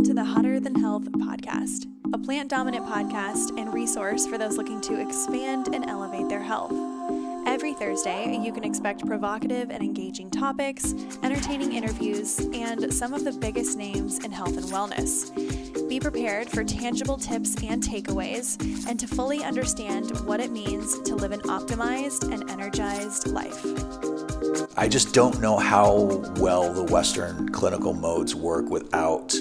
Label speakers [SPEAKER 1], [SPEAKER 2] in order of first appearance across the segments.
[SPEAKER 1] to the Hotter Than Health podcast, a plant-dominant podcast and resource for those looking to expand and elevate their health. Every Thursday, you can expect provocative and engaging topics, entertaining interviews, and some of the biggest names in health and wellness. Be prepared for tangible tips and takeaways, and to fully understand what it means to live an optimized and energized life.
[SPEAKER 2] I just don't know how well the Western clinical modes work without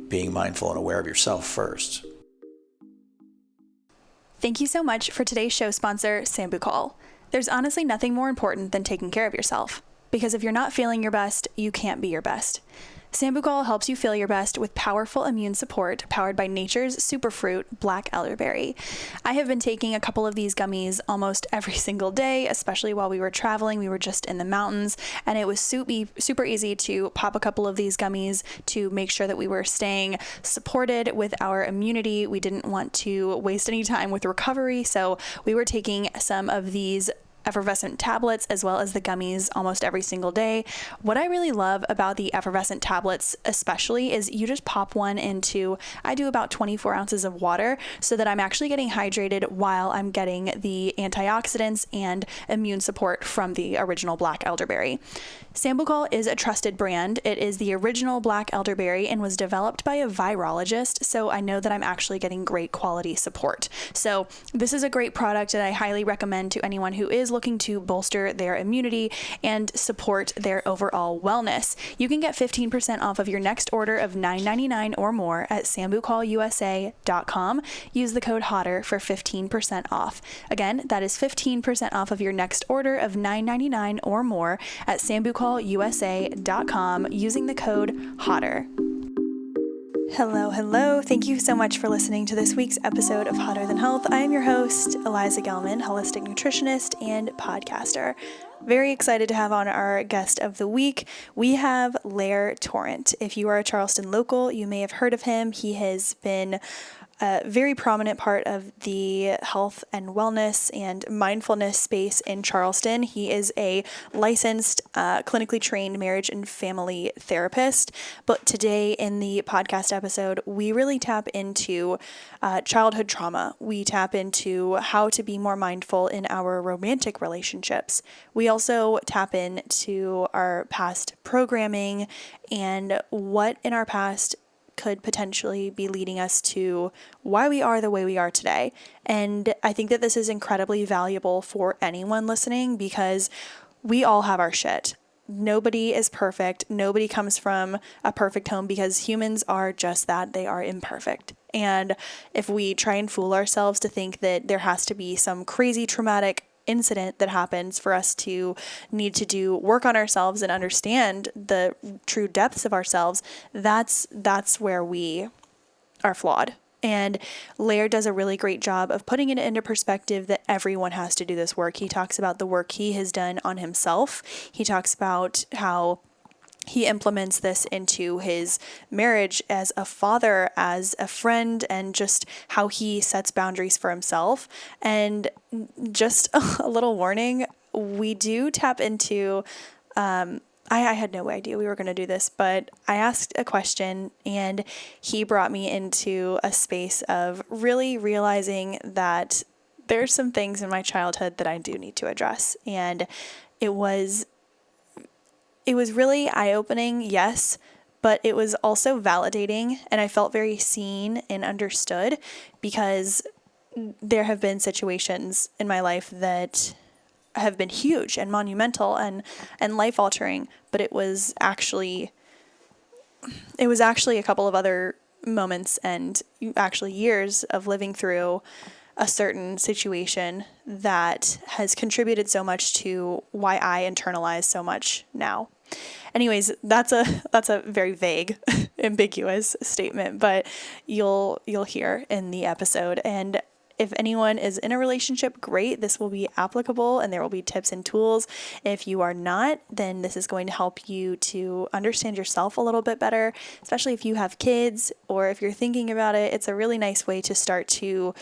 [SPEAKER 2] being mindful and aware of yourself first.
[SPEAKER 1] Thank you so much for today's show sponsor, Sambucol. There's honestly nothing more important than taking care of yourself, because if you're not feeling your best, you can't be your best. Sambucol helps you feel your best with powerful immune support powered by nature's superfruit, black elderberry. I have been taking a couple of these gummies almost every single day, especially while we were traveling. We were just in the mountains, and it was super easy to pop a couple of these gummies to make sure that we were staying supported with our immunity. We didn't want to waste any time with recovery, so we were taking some of these effervescent tablets as well as the gummies almost every single day. What I really love about the effervescent tablets especially is you just pop one into, I do about 24 ounces of water so that I'm actually getting hydrated while I'm getting the antioxidants and immune support from the original black elderberry. Sambucol is a trusted brand. It is the original black elderberry and was developed by a virologist, so I know that I'm actually getting great quality support. So this is a great product that I highly recommend to anyone who is looking to bolster their immunity and support their overall wellness. You can get 15% off of your next order of $9.99 or more at sambucolusa.com. Use the code HOTTER for 15% off. Again, that is 15% off of your next order of $9.99 or more at sambucolusa.com using the code HOTTER. Hello. Thank you so much for listening to this week's episode of Hotter Than Health. I am your host, Eliza G Wellness, holistic nutritionist and podcaster. Very excited to have on our guest of the week. We have Lair Torrent. If you are a Charleston local, you may have heard of him. He has been a very prominent part of the health and wellness and mindfulness space in Charleston. He is a licensed, clinically trained marriage and family therapist. But today in the podcast episode, we really tap into childhood trauma. We tap into how to be more mindful in our romantic relationships. We also tap into our past programming and what in our past could potentially be leading us to why we are the way we are today. And I think that this is incredibly valuable for anyone listening because we all have our shit. Nobody is perfect. Nobody comes from a perfect home because humans are just that. They are imperfect. And if we try and fool ourselves to think that there has to be some crazy traumatic incident that happens for us to need to do work on ourselves and understand the true depths of ourselves, that's where we are flawed. And Lair does a really great job of putting it into perspective that everyone has to do this work. He talks about the work he has done on himself. He talks about how he implements this into his marriage as a father, as a friend, and just how he sets boundaries for himself. And just a little warning, we do tap into, I had no idea we were going to do this, but I asked a question and he brought me into a space of really realizing that there's some things in my childhood that I do need to address. And it was really eye-opening, yes, but it was also validating, and I felt very seen and understood because there have been situations in my life that have been huge and monumental and life-altering, but it was actually a couple of other moments and actually years of living through a certain situation that has contributed so much to why I internalize so much now. Anyways, that's a very vague, ambiguous statement, but you'll hear in the episode. And if anyone is in a relationship, great. This will be applicable and there will be tips and tools. If you are not, then this is going to help you to understand yourself a little bit better, especially if you have kids or if you're thinking about it. It's a really nice way to start to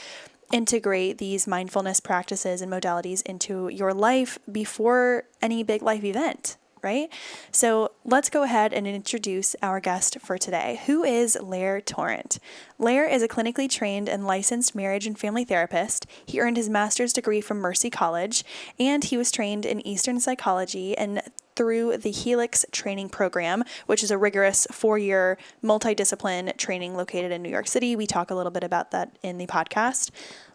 [SPEAKER 1] integrate these mindfulness practices and modalities into your life before any big life event, right? So let's go ahead and introduce our guest for today. Who is Lair Torrent? Lair is a clinically trained and licensed marriage and family therapist. He earned his master's degree from Mercy College, and he was trained in Eastern psychology and through the Helix training program, which is a rigorous 4-year multidiscipline training located in New York City. We talk a little bit about that in the podcast.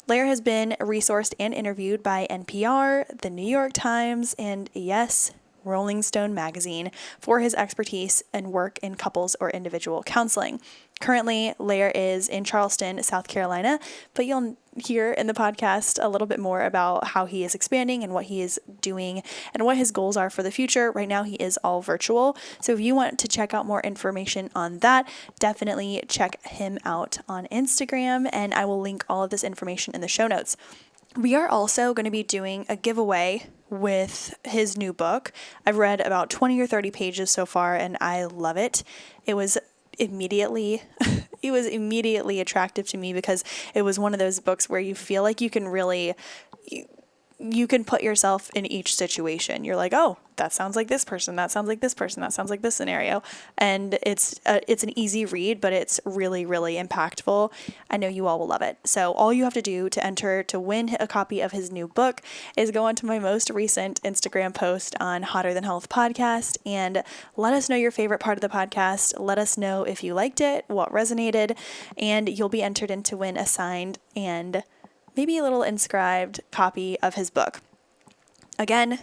[SPEAKER 1] Lair has been resourced and interviewed by NPR, the New York Times, and yes, Rolling Stone magazine for his expertise and work in couples or individual counseling. Currently, Lair is in Charleston, South Carolina, but you'll hear in the podcast a little bit more about how he is expanding and what he is doing and what his goals are for the future. Right now, he is all virtual. So if you want to check out more information on that, definitely check him out on Instagram, and I will link all of this information in the show notes. We are also going to be doing a giveaway with his new book. I've read about 20 or 30 pages so far, and I love it. It was immediately attractive to me because it was one of those books where you feel like you can really, you can put yourself in each situation. You're like, oh, that sounds like this person. That sounds like this person. That sounds like this scenario. And it's an easy read, but it's really, really impactful. I know you all will love it. So all you have to do to enter to win a copy of his new book is go onto my most recent Instagram post on Hotter Than Health podcast and let us know your favorite part of the podcast. Let us know if you liked it, what resonated, and you'll be entered in to win a signed and maybe a little inscribed copy of his book. Again,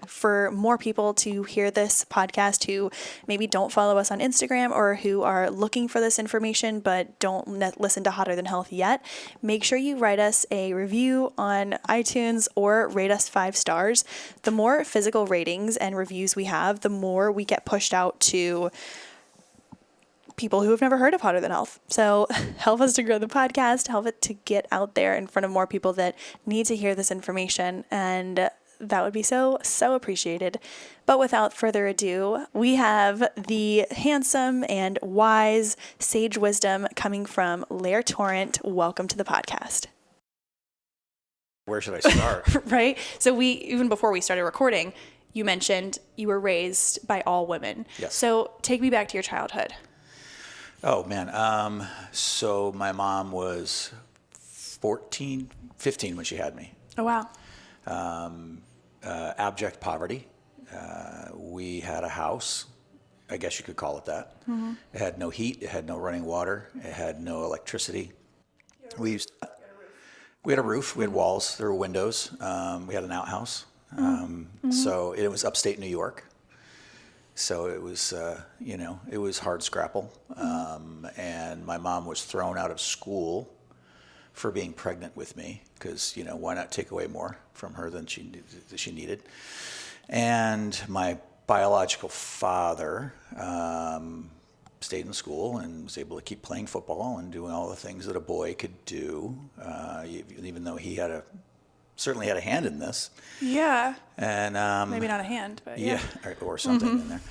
[SPEAKER 1] for more people to hear this podcast who maybe don't follow us on Instagram or who are looking for this information but don't listen to Hotter Than Health yet, make sure you write us a review on iTunes or rate us 5 stars. The more physical ratings and reviews we have, the more we get pushed out to people who have never heard of Hotter Than Health. So help us to grow the podcast, help it to get out there in front of more people that need to hear this information, and that would be so, so appreciated. But without further ado, we have the handsome and wise sage wisdom coming from Lair Torrent. Welcome to the podcast.
[SPEAKER 2] Where should I start?
[SPEAKER 1] Right? So even before we started recording, you mentioned you were raised by all women.
[SPEAKER 2] Yes.
[SPEAKER 1] So take me back to your childhood.
[SPEAKER 2] Oh, man. So my mom was 15 when she had me.
[SPEAKER 1] Oh, wow.
[SPEAKER 2] Abject poverty. We had a house, I guess you could call it that. Mm-hmm. It had no heat. It had no running water. It had no electricity. We had a roof. We had walls. There were windows. We had an outhouse. So it was upstate New York. So it was, it was hard scrapple. And my mom was thrown out of school for being pregnant with me because, why not take away more from her than she needed? And my biological father stayed in school and was able to keep playing football and doing all the things that a boy could do, even though he certainly had a hand in this.
[SPEAKER 1] Yeah.
[SPEAKER 2] And
[SPEAKER 1] maybe not a hand, but yeah.
[SPEAKER 2] Or something in there.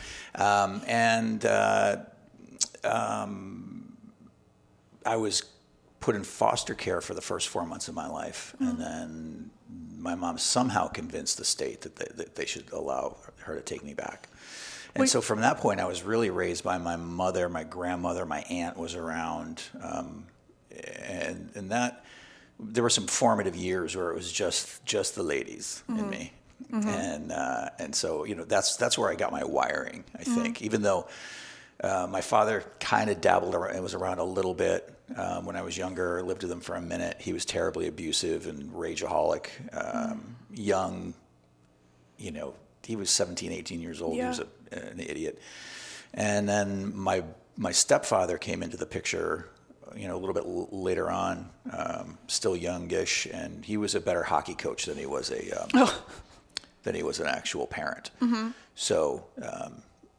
[SPEAKER 2] I was put in foster care for the first 4 months of my life, and then my mom somehow convinced the state that they should allow her to take me back. And so from that point, I was really raised by my mother, my grandmother, my aunt was around, and that. There were some formative years where it was just the ladies in me, and so that's where I got my wiring. I think, even though my father kind of dabbled around, and was around a little bit when I was younger. Lived with him for a minute. He was terribly abusive and rageaholic. Young, he was 17, 18 years old. Yeah. He was an idiot. And then my stepfather came into the picture. A little bit later on, still youngish, and he was a better hockey coach than he was an actual parent. Mm-hmm. So,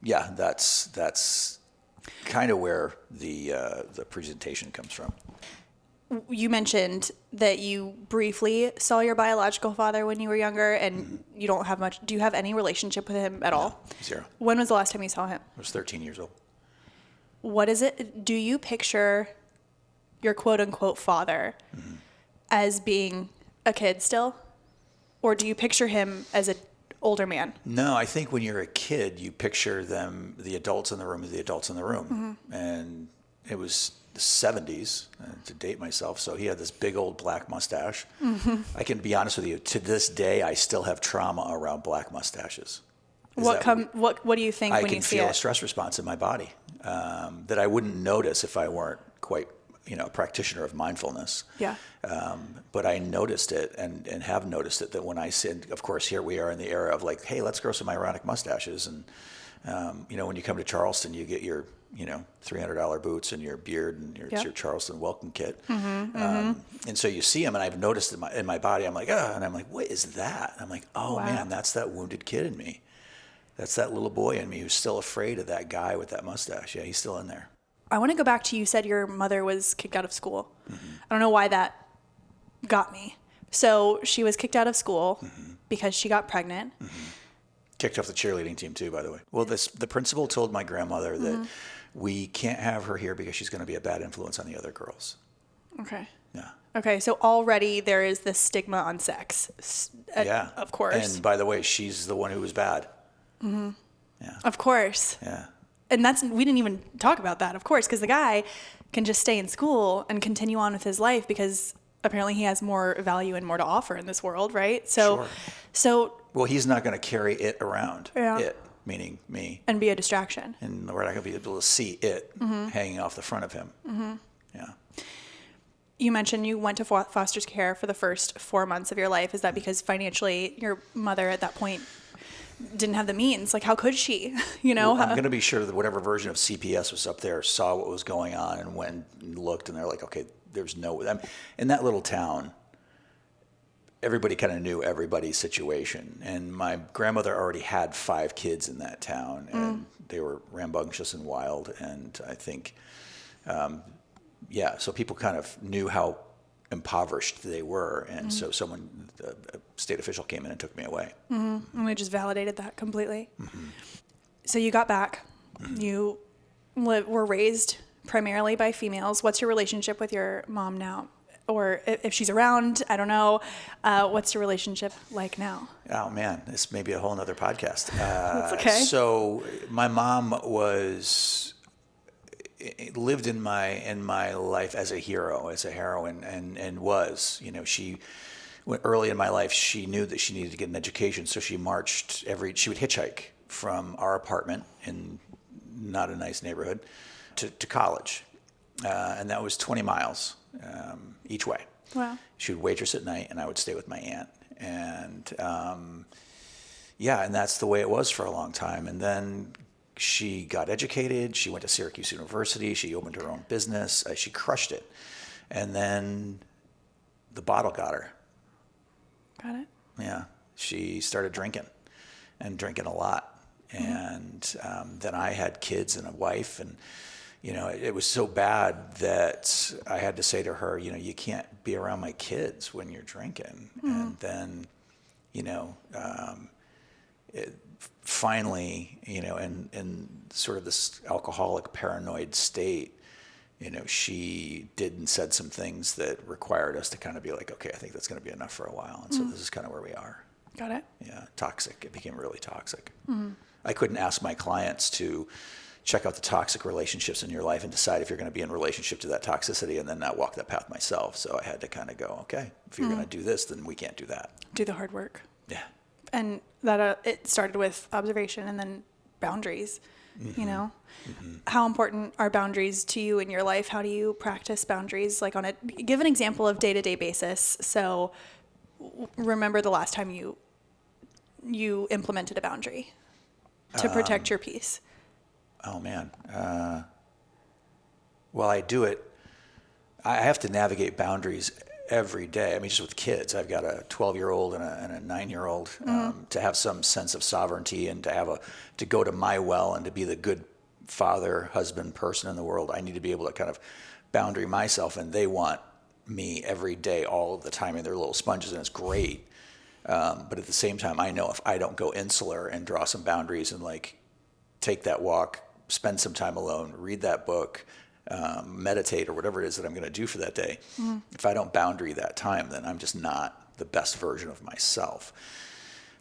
[SPEAKER 2] that's kind of where the presentation comes from.
[SPEAKER 1] You mentioned that you briefly saw your biological father when you were younger, and you don't have much. Do you have any relationship with him at all?
[SPEAKER 2] Zero.
[SPEAKER 1] When was the last time you saw him?
[SPEAKER 2] I was 13 years old.
[SPEAKER 1] What is it? Do you picture your quote-unquote father as being a kid still? Or do you picture him as an older man.
[SPEAKER 2] No, I think when you're a kid, you picture the adults in the room as the adults in the room.
[SPEAKER 1] Mm-hmm.
[SPEAKER 2] And it was the 70s, to date myself. So he had this big old black mustache.
[SPEAKER 1] Mm-hmm.
[SPEAKER 2] I can be honest with you, to this day, I still have trauma around black mustaches.
[SPEAKER 1] What do you think when you see
[SPEAKER 2] I can feel
[SPEAKER 1] it?
[SPEAKER 2] a stress response in my body that I wouldn't notice if I weren't quite, a practitioner of mindfulness.
[SPEAKER 1] Yeah.
[SPEAKER 2] But I noticed it and have noticed it that when I said, of course, here we are in the era of like, hey, let's grow some ironic mustaches. And, when you come to Charleston, you get your, $300 boots and your beard and it's your Charleston welcome kit. And so you see them and I've noticed in my body, I'm like, and I'm like, what is that? And I'm like, oh,
[SPEAKER 1] wow.
[SPEAKER 2] Man, that's that wounded kid in me. That's that little boy in me who's still afraid of that guy with that mustache. Yeah, he's still in there.
[SPEAKER 1] I want to go back to, you said your mother was kicked out of school. Mm-hmm. I don't know why that got me. So she was kicked out of school because she got pregnant.
[SPEAKER 2] Kicked off the cheerleading team too, by the way. Well, the principal told my grandmother that we can't have her here because she's going to be a bad influence on the other girls.
[SPEAKER 1] Okay.
[SPEAKER 2] Yeah.
[SPEAKER 1] Okay, so already there is this stigma on sex.
[SPEAKER 2] Yeah.
[SPEAKER 1] Of course.
[SPEAKER 2] And by the way, she's the one who was bad.
[SPEAKER 1] Mm-hmm.
[SPEAKER 2] Yeah.
[SPEAKER 1] Of course.
[SPEAKER 2] Yeah.
[SPEAKER 1] And we didn't even talk about that, of course, because the guy can just stay in school and continue on with his life because apparently he has more value and more to offer in this world, right? So
[SPEAKER 2] well, he's not going to carry it around.
[SPEAKER 1] Yeah.
[SPEAKER 2] It, meaning me.
[SPEAKER 1] And be a distraction.
[SPEAKER 2] And we're not going to be able to see it hanging off the front of him. Mm-hmm. Yeah.
[SPEAKER 1] You mentioned you went to foster care for the first 4 months of your life. Is that because financially your mother at that point didn't have the means? Like, how could she?
[SPEAKER 2] Well, I'm going to be sure that whatever version of CPS was up there saw what was going on and went and looked, and they're like, okay, there's no... in that little town, everybody kind of knew everybody's situation. And my grandmother already had 5 kids in that town, and they were rambunctious and wild. And I think, so people kind of knew how impoverished they were, and so a state official came in and took me away.
[SPEAKER 1] And we just validated that completely. So you got back. You were raised primarily by females. What's your relationship with your mom now? Or if she's around, I don't know. What's your relationship like now?
[SPEAKER 2] Oh man, this may be a whole nother podcast.
[SPEAKER 1] That's okay.
[SPEAKER 2] So my mom lived in my life as a hero, as a heroine, and was, she, early in my life, she knew that she needed to get an education, so she marched she would hitchhike from our apartment in not a nice neighborhood to college, and that was 20 miles each way.
[SPEAKER 1] Wow.
[SPEAKER 2] She would waitress at night, and I would stay with my aunt, and and that's the way it was for a long time, and then she got educated. She went to Syracuse University. She opened her own business. She crushed it. And then the bottle got her.
[SPEAKER 1] Got it?
[SPEAKER 2] Yeah. She started drinking a lot. And then I had kids and a wife. And, it was so bad that I had to say to her, you can't be around my kids when you're drinking. And then, finally, in sort of this alcoholic paranoid state, she did and said some things that required us to kind of be like, okay, I think that's going to be enough for a while. And so this is kind of where we are.
[SPEAKER 1] Got it.
[SPEAKER 2] Yeah. Toxic. It became really toxic. I couldn't ask my clients to check out the toxic relationships in your life and decide if you're going to be in relationship to that toxicity and then not walk that path myself. So I had to kind of go, okay, if you're going to do this, then we can't do that.
[SPEAKER 1] Do the hard work.
[SPEAKER 2] Yeah.
[SPEAKER 1] And that it started with observation and then boundaries, How important are boundaries to you in your life? How do you practice boundaries? Like give an example of day-to-day basis. So remember the last time you implemented a boundary to protect your peace.
[SPEAKER 2] Oh man. Well, I do it. I have to navigate boundaries every day. I mean, just with kids, I've got a 12-year-old and a 9-year-old. To have some sense of sovereignty and to go to my well and to be the good father, husband, person in the world, I need to be able to kind of boundary myself. And they want me every day, all the time, and they're little sponges, and it's great. But at the same time, I know if I don't go insular and draw some boundaries and like take that walk, spend some time alone, read that book, meditate or whatever it is that I'm going to do for that day. If I don't boundary that time, then I'm just not the best version of myself.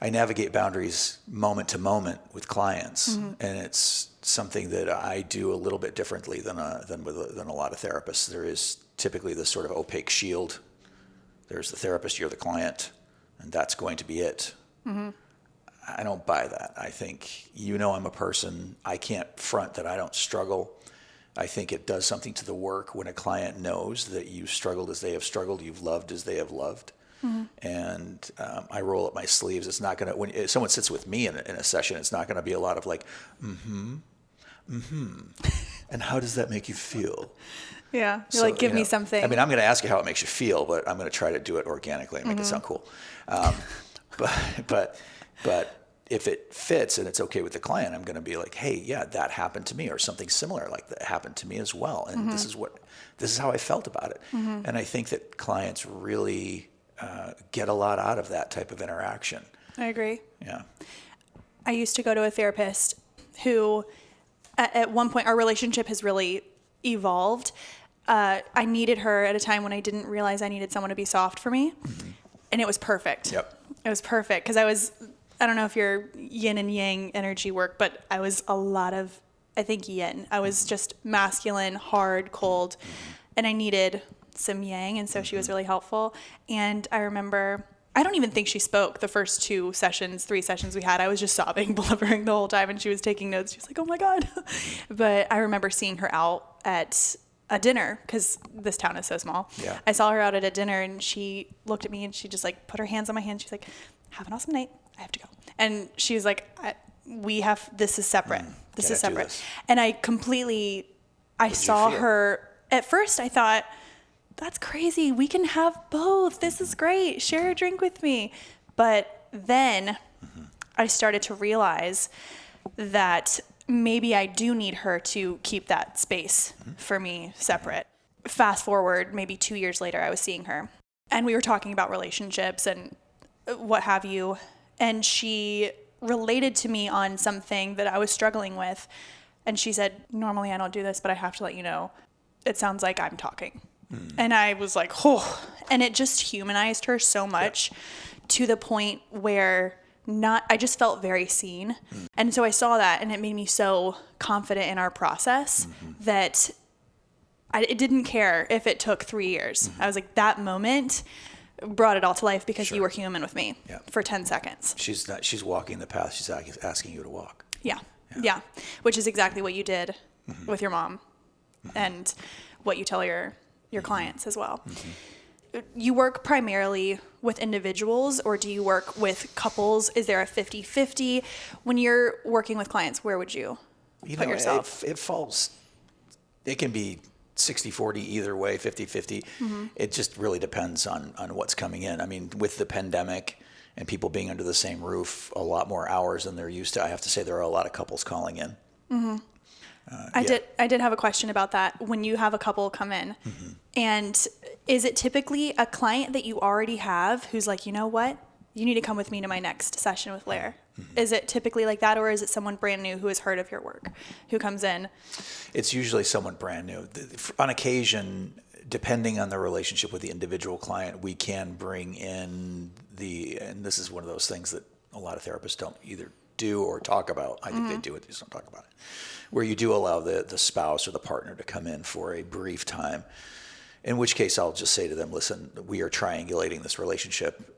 [SPEAKER 2] I navigate boundaries moment to moment with clients, and it's something that I do a little bit differently than a lot of therapists. There is typically this sort of opaque shield. There's the therapist, you're the client, and that's going to be it. I don't buy that. I think, I'm a person. I can't front that I don't struggle. I think it does something to the work when a client knows that you struggled as they have struggled, you've loved as they have loved. And I roll up my sleeves. It's not going to, when someone sits with me in a session, it's not going to be a lot of like, and how does that make you feel?
[SPEAKER 1] Yeah. You're like, give me something.
[SPEAKER 2] I mean, I'm going to ask you how it makes you feel, but I'm going to try to do it organically and make it sound cool. But if it fits and it's okay with the client, I'm going to be like, hey, yeah, that happened to me, or something similar like that happened to me as well. And this is how I felt about it. And I think that clients really get a lot out of that type of interaction.
[SPEAKER 1] I agree.
[SPEAKER 2] Yeah.
[SPEAKER 1] I used to go to a therapist who, at one point, our relationship has really evolved. I needed her at a time when I didn't realize I needed someone to be soft for me. And it was perfect.
[SPEAKER 2] Yep.
[SPEAKER 1] It was perfect because I don't know if your yin and yang energy work, but I was a lot of, I think, yin. I was just masculine, hard, cold, and I needed some yang, and so she was really helpful. And I remember, I don't even think she spoke the first 3 sessions we had. I was just sobbing, blubbering the whole time, and she was taking notes. She was like, oh my God. But I remember seeing her out at a dinner, because this town is so small. Yeah. I saw her out at a dinner, and she looked at me, and she just like put her hands on my hand. She's like, have an awesome night. I have to go. And she was like, this is separate. This is separate. And I saw her, at first I thought, that's crazy. We can have both. This is great. Share a drink with me. But then I started to realize that maybe I do need her to keep that space for me separate. Fast forward, maybe 2 years later, I was seeing her, and we were talking about relationships and what have you. And she related to me on something that I was struggling with. And she said, normally I don't do this, but I have to let you know, it sounds like I'm talking. And I was like, oh, and it just humanized her so much to the point where I just felt very seen. And so I saw that, and it made me so confident in our process that it didn't care if it took 3 years. I was like, that moment brought it all to life because you were human with me for 10 seconds.
[SPEAKER 2] She's walking the path she's asking you to walk.
[SPEAKER 1] Yeah. Which is exactly what you did with your mom and what you tell your clients as well. You work primarily with individuals, or do you work with couples? Is there a 50-50? When you're working with clients, where would you put yourself?
[SPEAKER 2] It can be 60-40 either way, 50-50. It just really depends on what's coming in. I mean, with the pandemic and people being under the same roof a lot more hours than they're used to, I have to say there are a lot of couples calling in. I did have a question about that. When you have a couple come in, and is it typically a client that you already have who's like, you know what, you need to come with me to my next session with Lair? Is it typically like that, or is it someone brand new who has heard of your work who comes in? It's usually someone brand new. On occasion, depending on the relationship with the individual client, we can bring in and this is one of those things that a lot of therapists don't either do or talk about. I think they do it, they just don't talk about it. Where you do allow the spouse or the partner to come in for a brief time, in which case I'll just say to them, listen, we are triangulating this relationship.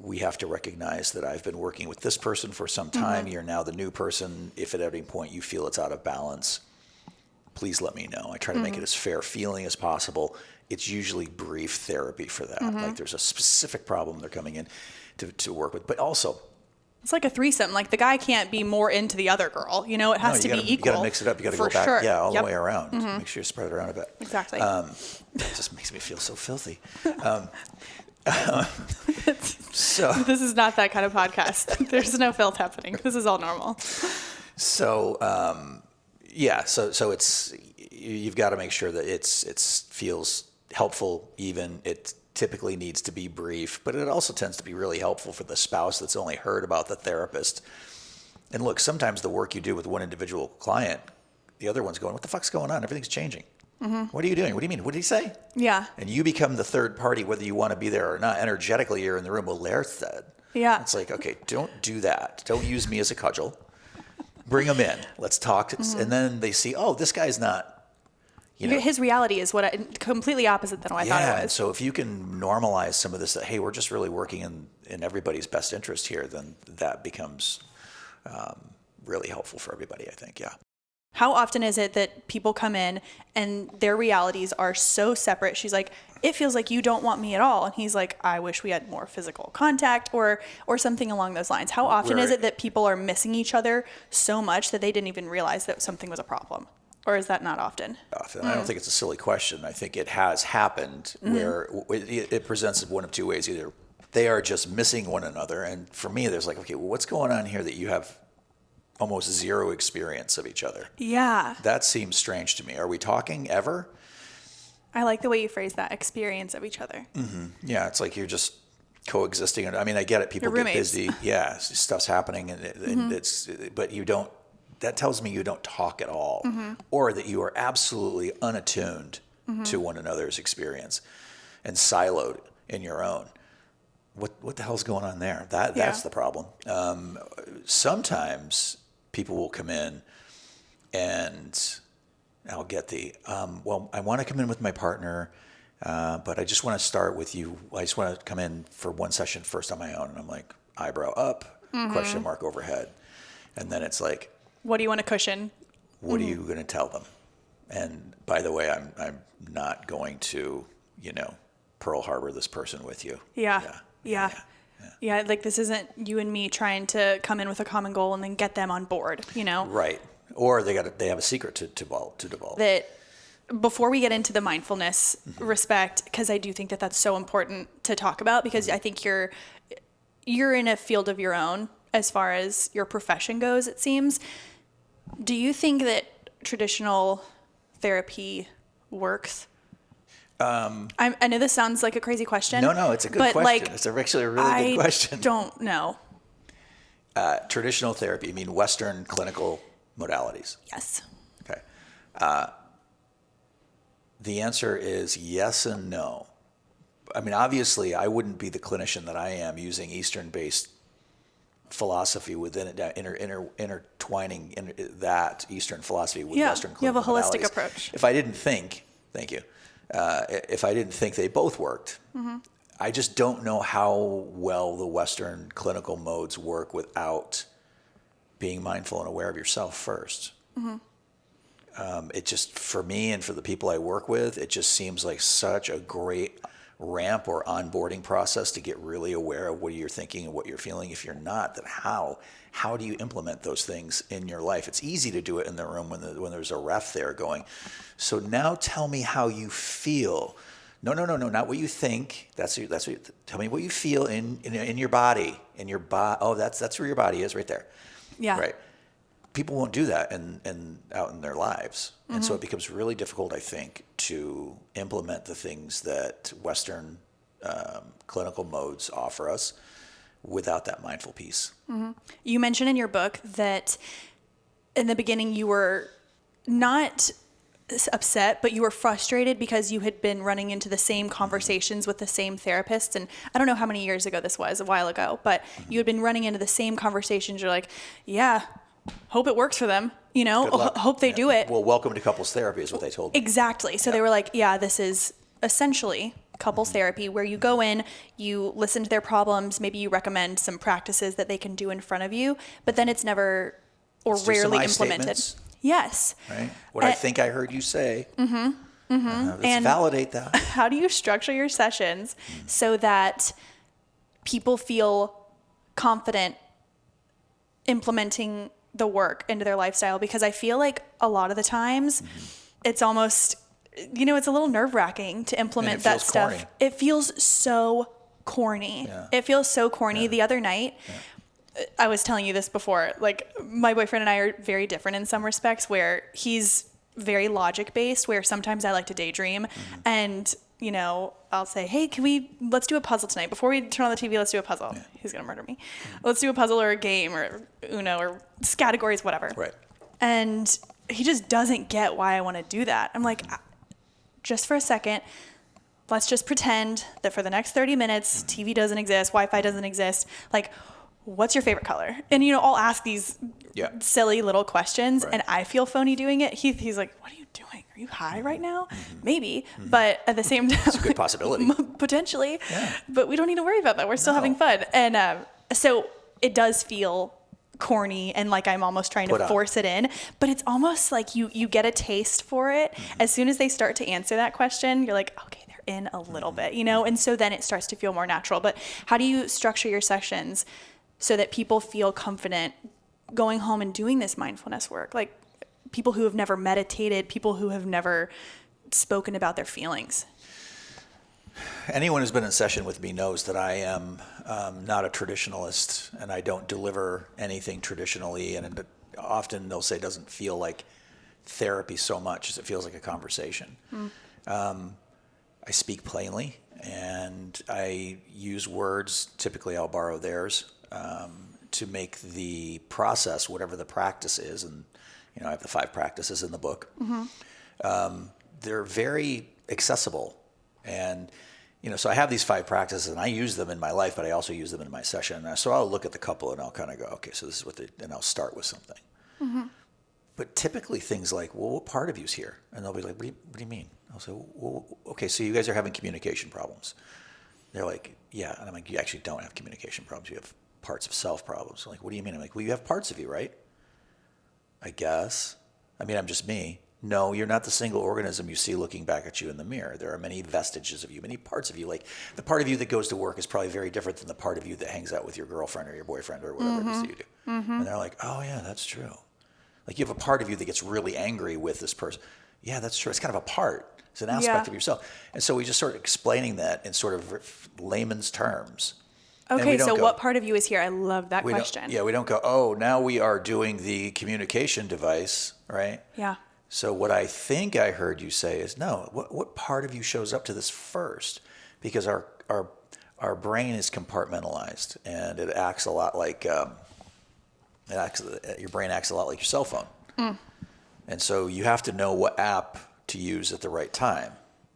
[SPEAKER 2] We have to recognize that I've been working with this person for some time. You're now the new person. If at any point you feel it's out of balance, please let me know. I try to make it as fair feeling as possible. It's usually brief therapy for that. Like there's a specific problem they're coming in to work with, but also,
[SPEAKER 1] it's like a threesome. Like the guy can't be more into the other girl. You know, it has to be equal. You
[SPEAKER 2] got to mix it up. You got to go back, all the way around. Make sure you spread it around a bit.
[SPEAKER 1] Exactly.
[SPEAKER 2] It just makes me feel so filthy. So
[SPEAKER 1] this is not that kind of podcast. There's no filth happening. This is all normal.
[SPEAKER 2] So so it's, you've got to make sure that it feels helpful. Even it typically needs to be brief, but it also tends to be really helpful for the spouse that's only heard about the therapist. And look, sometimes the work you do with one individual client, the other one's going, what the fuck's going on? Everything's changing. What are you doing? What do you mean? What did he say?
[SPEAKER 1] Yeah.
[SPEAKER 2] And you become the third party, whether you want to be there or not. Energetically, you're in the room. Well, Lair said.
[SPEAKER 1] Yeah.
[SPEAKER 2] It's like, okay, don't do that. Don't use me as a cudgel. Bring them in. Let's talk. And then they see, oh, this guy's not,
[SPEAKER 1] his reality is completely opposite than what I thought it
[SPEAKER 2] and
[SPEAKER 1] was.
[SPEAKER 2] so if you can normalize some of this, that, hey, we're just really working in everybody's best interest here, then that becomes really helpful for everybody, I think. Yeah.
[SPEAKER 1] How often is it that people come in and their realities are so separate? She's like, it feels like you don't want me at all. And he's like, I wish we had more physical contact or something along those lines. How often is it that people are missing each other so much that they didn't even realize that something was a problem? Or is that not often?
[SPEAKER 2] I don't think it's a silly question. I think it has happened where it presents one of two ways. Either they are just missing one another. And for me, there's like, okay, well, what's going on here that you have almost zero experience of each other?
[SPEAKER 1] Yeah.
[SPEAKER 2] That seems strange to me. Are we talking ever?
[SPEAKER 1] I like the way you phrase that, experience of each other.
[SPEAKER 2] Mm-hmm. Yeah, it's like you're just coexisting. I mean, I get it. People get busy. Yeah, stuff's happening, and but you don't. That tells me you don't talk at all, or that you are absolutely unattuned to one another's experience and siloed in your own. What the hell's going on there? That's the problem. Sometimes people will come in and I'll get well, I want to come in with my partner, but I just want to start with you. I just want to come in for one session first on my own. And I'm like, eyebrow up, question mark overhead. And then it's like,
[SPEAKER 1] what do you want to cushion?
[SPEAKER 2] What are you going to tell them? And by the way, I'm not going to, Pearl Harbor this person with you.
[SPEAKER 1] Yeah, like this isn't you and me trying to come in with a common goal and then get them on board,
[SPEAKER 2] Right. Or they have a secret to divulge.
[SPEAKER 1] That before we get into the mindfulness respect, because I do think that that's so important to talk about, because I think you're in a field of your own as far as your profession goes, it seems. Do you think that traditional therapy works? I know this sounds like a crazy question.
[SPEAKER 2] No, it's a good question. It's actually a really good question.
[SPEAKER 1] I don't know.
[SPEAKER 2] Traditional therapy, you mean Western clinical modalities?
[SPEAKER 1] Yes.
[SPEAKER 2] Okay. The answer is yes and no. I mean, obviously, I wouldn't be the clinician that I am using Eastern-based philosophy within it, intertwining that Eastern philosophy with Western clinical modalities.
[SPEAKER 1] You have a holistic approach.
[SPEAKER 2] If I didn't think, thank you, if I didn't think they both worked, I just don't know how well the Western clinical modes work without being mindful and aware of yourself first. It just, for me and for the people I work with, it just seems like such a great ramp or onboarding process to get really aware of what you're thinking and what you're feeling. If you're not, then how do you implement those things in your life? It's easy to do it in the room when there's a ref there going, so now tell me how you feel. No, not what you think. Tell me what you feel in your body, Oh, that's where your body is, right there.
[SPEAKER 1] Yeah.
[SPEAKER 2] Right. People won't do that and out in their lives. And so it becomes really difficult, I think, to implement the things that Western clinical modes offer us without that mindful piece.
[SPEAKER 1] You mentioned in your book that in the beginning you were not upset, but you were frustrated because you had been running into the same conversations with the same therapists. And I don't know how many years ago this was, a while ago, but you had been running into the same conversations. You're like, yeah, hope it works for them, hope they do it.
[SPEAKER 2] Well, welcome to couples therapy is what they told me.
[SPEAKER 1] Exactly. So they were like, yeah, this is essentially couples therapy, where you go in, you listen to their problems, maybe you recommend some practices that they can do in front of you, but then it's never or rarely implemented. Yes.
[SPEAKER 2] Right. What I think I heard you say. Let's validate that.
[SPEAKER 1] How do you structure your sessions so that people feel confident implementing the work into their lifestyle? Because I feel like a lot of the times it's almost, it's a little nerve-wracking to implement that stuff.
[SPEAKER 2] Corny.
[SPEAKER 1] It feels so corny.
[SPEAKER 2] Yeah.
[SPEAKER 1] It feels so corny.
[SPEAKER 2] Yeah.
[SPEAKER 1] The other night, I was telling you this before, like my boyfriend and I are very different in some respects, where he's very logic-based, where sometimes I like to daydream and, I'll say, hey, let's do a puzzle tonight. Before we turn on the TV, let's do a puzzle. Yeah. He's going to murder me. Let's do a puzzle or a game or Uno or categories, whatever.
[SPEAKER 2] Right.
[SPEAKER 1] And he just doesn't get why I want to do that. I'm like, just for a second, let's just pretend that for the next 30 minutes, TV doesn't exist, Wi-Fi doesn't exist. Like, what's your favorite color? And, I'll ask these silly little questions, and I feel phony doing it. He's like, what are you doing? Are you high right now? Maybe. But at the same time,
[SPEAKER 2] it's a good possibility.
[SPEAKER 1] Potentially. Yeah. But we don't need to worry about that. We're still having fun. And so it does feel corny and like I'm almost trying to force it in, but it's almost like you get a taste for it. As soon as they start to answer that question, you're like, okay, they're in a little bit, and so then it starts to feel more natural. But how do you structure your sessions so that people feel confident going home and doing this mindfulness work? Like people who have never meditated, people who have never spoken about their feelings.
[SPEAKER 2] Anyone who's been in session with me knows that I am not a traditionalist, and I don't deliver anything traditionally. And often they'll say it doesn't feel like therapy so much as it feels like a conversation. I speak plainly, and I use words. Typically, I'll borrow theirs to make the process, whatever the practice is. And I have the 5 practices in the book. They're very accessible. And, so I have these 5 practices and I use them in my life, but I also use them in my session. So I'll look at the couple and I'll kind of go, okay, so this is what and I'll start with something. But typically things like, well, what part of you's here? And they'll be like, what do you mean? I'll say, well, okay, so you guys are having communication problems. They're like, yeah. And I'm like, you actually don't have communication problems. You have parts of self problems. I'm like, what do you mean? I'm like, well, you have parts of you, right? I guess. I mean, I'm just me. No, you're not the single organism you see looking back at you in the mirror. There are many vestiges of you, many parts of you. Like the part of you that goes to work is probably very different than the part of you that hangs out with your girlfriend or your boyfriend or whatever it is that you do. And they're like, oh yeah, that's true. Like you have a part of you that gets really angry with this person. Yeah, that's true. It's kind of a part. It's an aspect of yourself. And so we just sort of explaining that in sort of layman's terms.
[SPEAKER 1] Okay, so what part of you is here? I love that question.
[SPEAKER 2] We don't go, oh, now we are doing the communication device, right?
[SPEAKER 1] Yeah.
[SPEAKER 2] So what I think I heard you say is, no, what part of you shows up to this first? Because our brain is compartmentalized, and it acts a lot like your brain acts a lot like your cell phone. And so you have to know what app to use at the right time.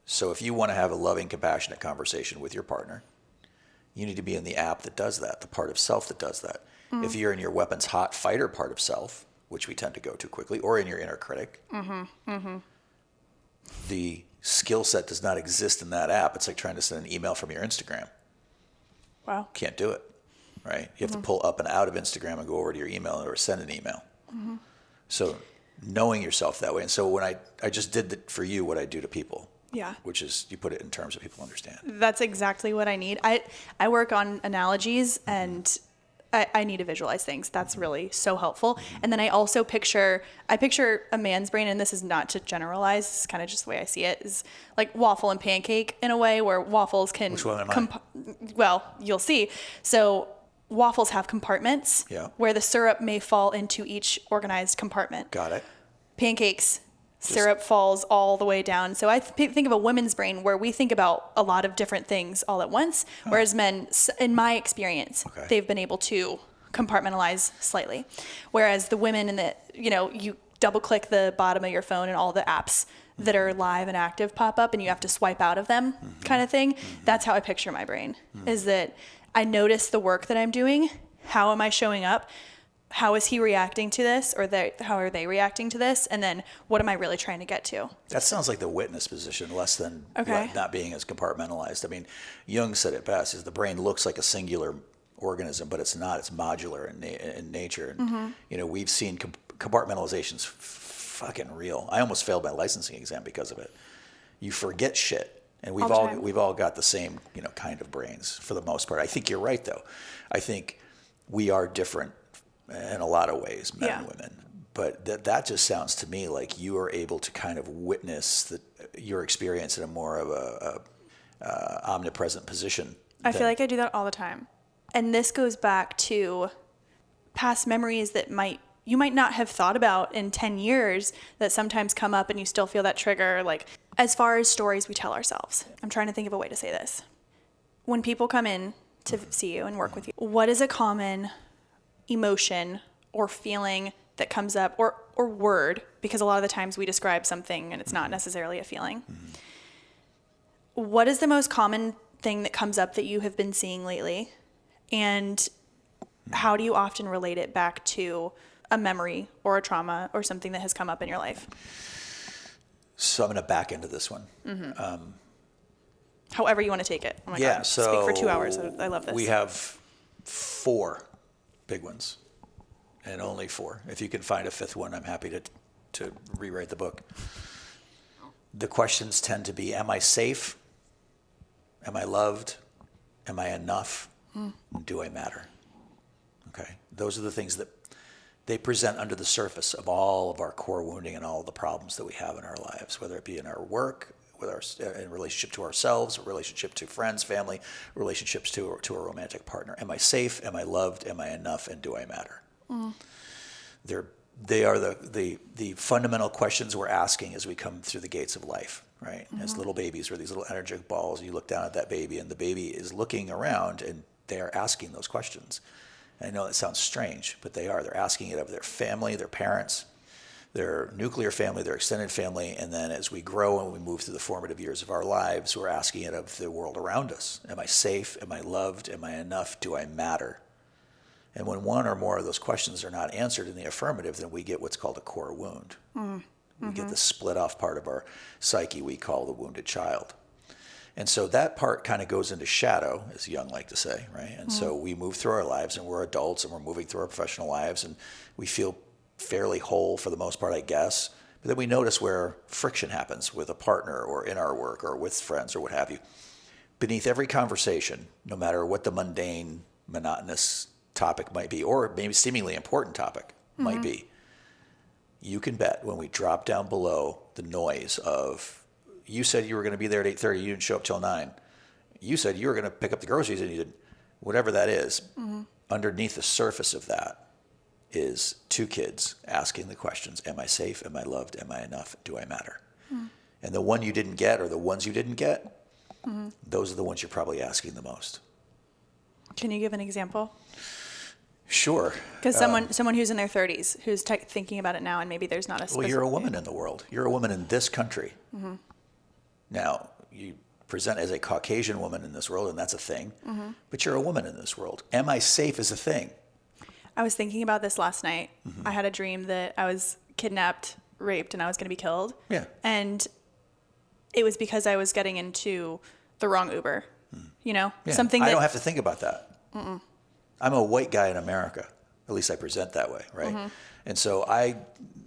[SPEAKER 2] So if you want to have a loving, compassionate conversation with your partner, you need to be in the app that does that, the part of self that does that. If you're in your weapons hot fighter part of self, which we tend to go too quickly, or in your inner critic, the skill set does not exist in that app. It's like trying to send an email from your Instagram. Wow. Can't do it, right? You have to pull up and out of Instagram and go over to your email or send an email. So knowing yourself that way. And so when I just did for you what I do to people. Yeah. Which is you put it in terms that people understand.
[SPEAKER 1] That's exactly what I need. I work on analogies, and I need to visualize things. That's really so helpful. And then I also picture a man's brain, and this is not to generalize, this is kind of just the way I see it, is like waffle and pancake in a way where waffles can...
[SPEAKER 2] Which one am I?
[SPEAKER 1] Well, you'll see. So waffles have compartments where the syrup may fall into each organized compartment.
[SPEAKER 2] Got it.
[SPEAKER 1] Pancakes, syrup falls all the way down. So I think of a women's brain where we think about a lot of different things all at once, whereas men, in my experience, they've been able to compartmentalize slightly. Whereas the women you double click the bottom of your phone and all the apps that are live and active pop up and you have to swipe out of them kind of thing. That's how I picture my brain, is that I notice the work that I'm doing. How am I showing up? How is he reacting to this, or how are they reacting to this? And then what am I really trying to get to?
[SPEAKER 2] That sounds like the witness position, less than not being as compartmentalized. I mean, Jung said it best, is the brain looks like a singular organism, but it's not. It's modular in nature. And, we've seen compartmentalization's fucking real. I almost failed my licensing exam because of it. You forget shit. And we've all got the same, kind of brains for the most part. I think you're right, though. I think we are different in a lot of ways, men and women. But that just sounds to me like you are able to kind of witness your experience in a more of a omnipresent position.
[SPEAKER 1] I feel like I do that all the time. And this goes back to past memories that you might not have thought about in 10 years that sometimes come up and you still feel that trigger. Like as far as stories we tell ourselves, I'm trying to think of a way to say this. When people come in to see you and work with you, what is a common emotion or feeling that comes up, or word, because a lot of the times we describe something and it's not necessarily a feeling. what is the most common thing that comes up that you have been seeing lately? And how do you often relate it back to a memory or a trauma or something that has come up in your life?
[SPEAKER 2] So I'm going to back into this one.
[SPEAKER 1] However you want to take it. Oh my God.
[SPEAKER 2] So
[SPEAKER 1] speak for 2 hours. I love this.
[SPEAKER 2] We have 4 big ones, and only 4. If you can find a 5th one, I'm happy to rewrite the book. The questions tend to be, am I safe? Am I loved? Am I enough? Do I matter? Okay. Those are the things that they present under the surface of all of our core wounding and all the problems that we have in our lives, whether it be in our work, in relationship to ourselves, relationship to friends, family, relationships to a romantic partner. Am I safe? Am I loved? Am I enough? And do I matter? They are the fundamental questions we're asking as we come through the gates of life, right? As little babies, we're these little energetic balls. You look down at that baby, and the baby is looking around, and they are asking those questions. And I know that sounds strange, but they are. They're asking it of their family, their parents, their nuclear family, their extended family, and then as we grow and we move through the formative years of our lives, we're asking it of the world around us. Am I safe? Am I loved? Am I enough? Do I matter? And when one or more of those questions are not answered in the affirmative, then we get what's called a core wound. We get the split off part of our psyche we call the wounded child. And so that part kind of goes into shadow, as Jung like to say, right? And so we move through our lives, and we're adults, and we're moving through our professional lives, and we feel fairly whole for the most part, I guess. But then we notice where friction happens with a partner or in our work or with friends or what have you. Beneath every conversation, no matter what the mundane, monotonous topic might be, or maybe seemingly important topic might be, you can bet when we drop down below the noise of, you said you were going to be there at 8:30, you didn't show up till 9. You said you were going to pick up the groceries and you didn't. Whatever that is, underneath the surface of that is 2 kids asking the questions, am I safe? Am I loved? Am I enough? Do I matter? And the one you didn't get, or the ones you didn't get, those are the ones you're probably asking the most.
[SPEAKER 1] Can you give an example?
[SPEAKER 2] Sure.
[SPEAKER 1] Because someone who's in their 30s, who's thinking about it now, and maybe there's not a specific...
[SPEAKER 2] Well, you're a woman in the world. You're a woman in this country. Now, you present as a Caucasian woman in this world, and that's a thing, but you're a woman in this world. Am I safe is a thing.
[SPEAKER 1] I was thinking about this last night. I had a dream that I was kidnapped, raped, and I was going to be killed.
[SPEAKER 2] Yeah.
[SPEAKER 1] And it was because I was getting into the wrong Uber, you know?
[SPEAKER 2] Yeah.
[SPEAKER 1] Something that...
[SPEAKER 2] I don't have to think about that. I'm a white guy in America. At least I present that way, right? And so I,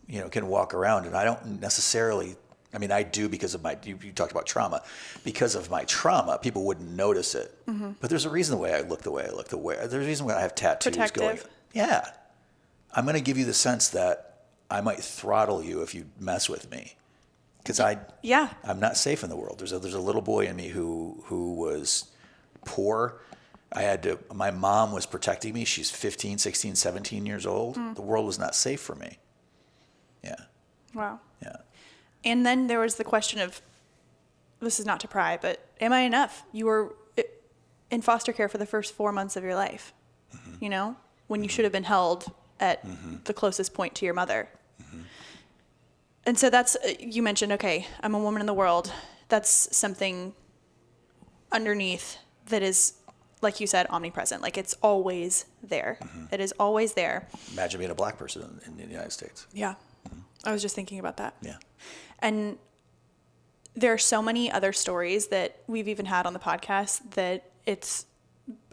[SPEAKER 2] can walk around, and I don't necessarily... I mean, I do because of you talked about trauma. Because of my trauma, people wouldn't notice it. But there's a reason the way I look the way I look. There's a reason why I have tattoos going. Yeah. I'm going to give you the sense that I might throttle you if you mess with me. Because I'm not safe in the world. There's a little boy in me who was poor. My mom was protecting me. She's 15, 16, 17 years old. The world was not safe for me. Yeah.
[SPEAKER 1] Wow.
[SPEAKER 2] Yeah.
[SPEAKER 1] And then there was the question of, this is not to pry, but am I enough? You were in foster care for the first 4 months of your life, when you should have been held at the closest point to your mother. And so that's, you mentioned, okay, I'm a woman in the world. That's something underneath that is, like you said, omnipresent. Like it's always there. It is always there.
[SPEAKER 2] Imagine being a black person in the United States.
[SPEAKER 1] Yeah. I was just thinking about that.
[SPEAKER 2] Yeah.
[SPEAKER 1] And there are so many other stories that we've even had on the podcast that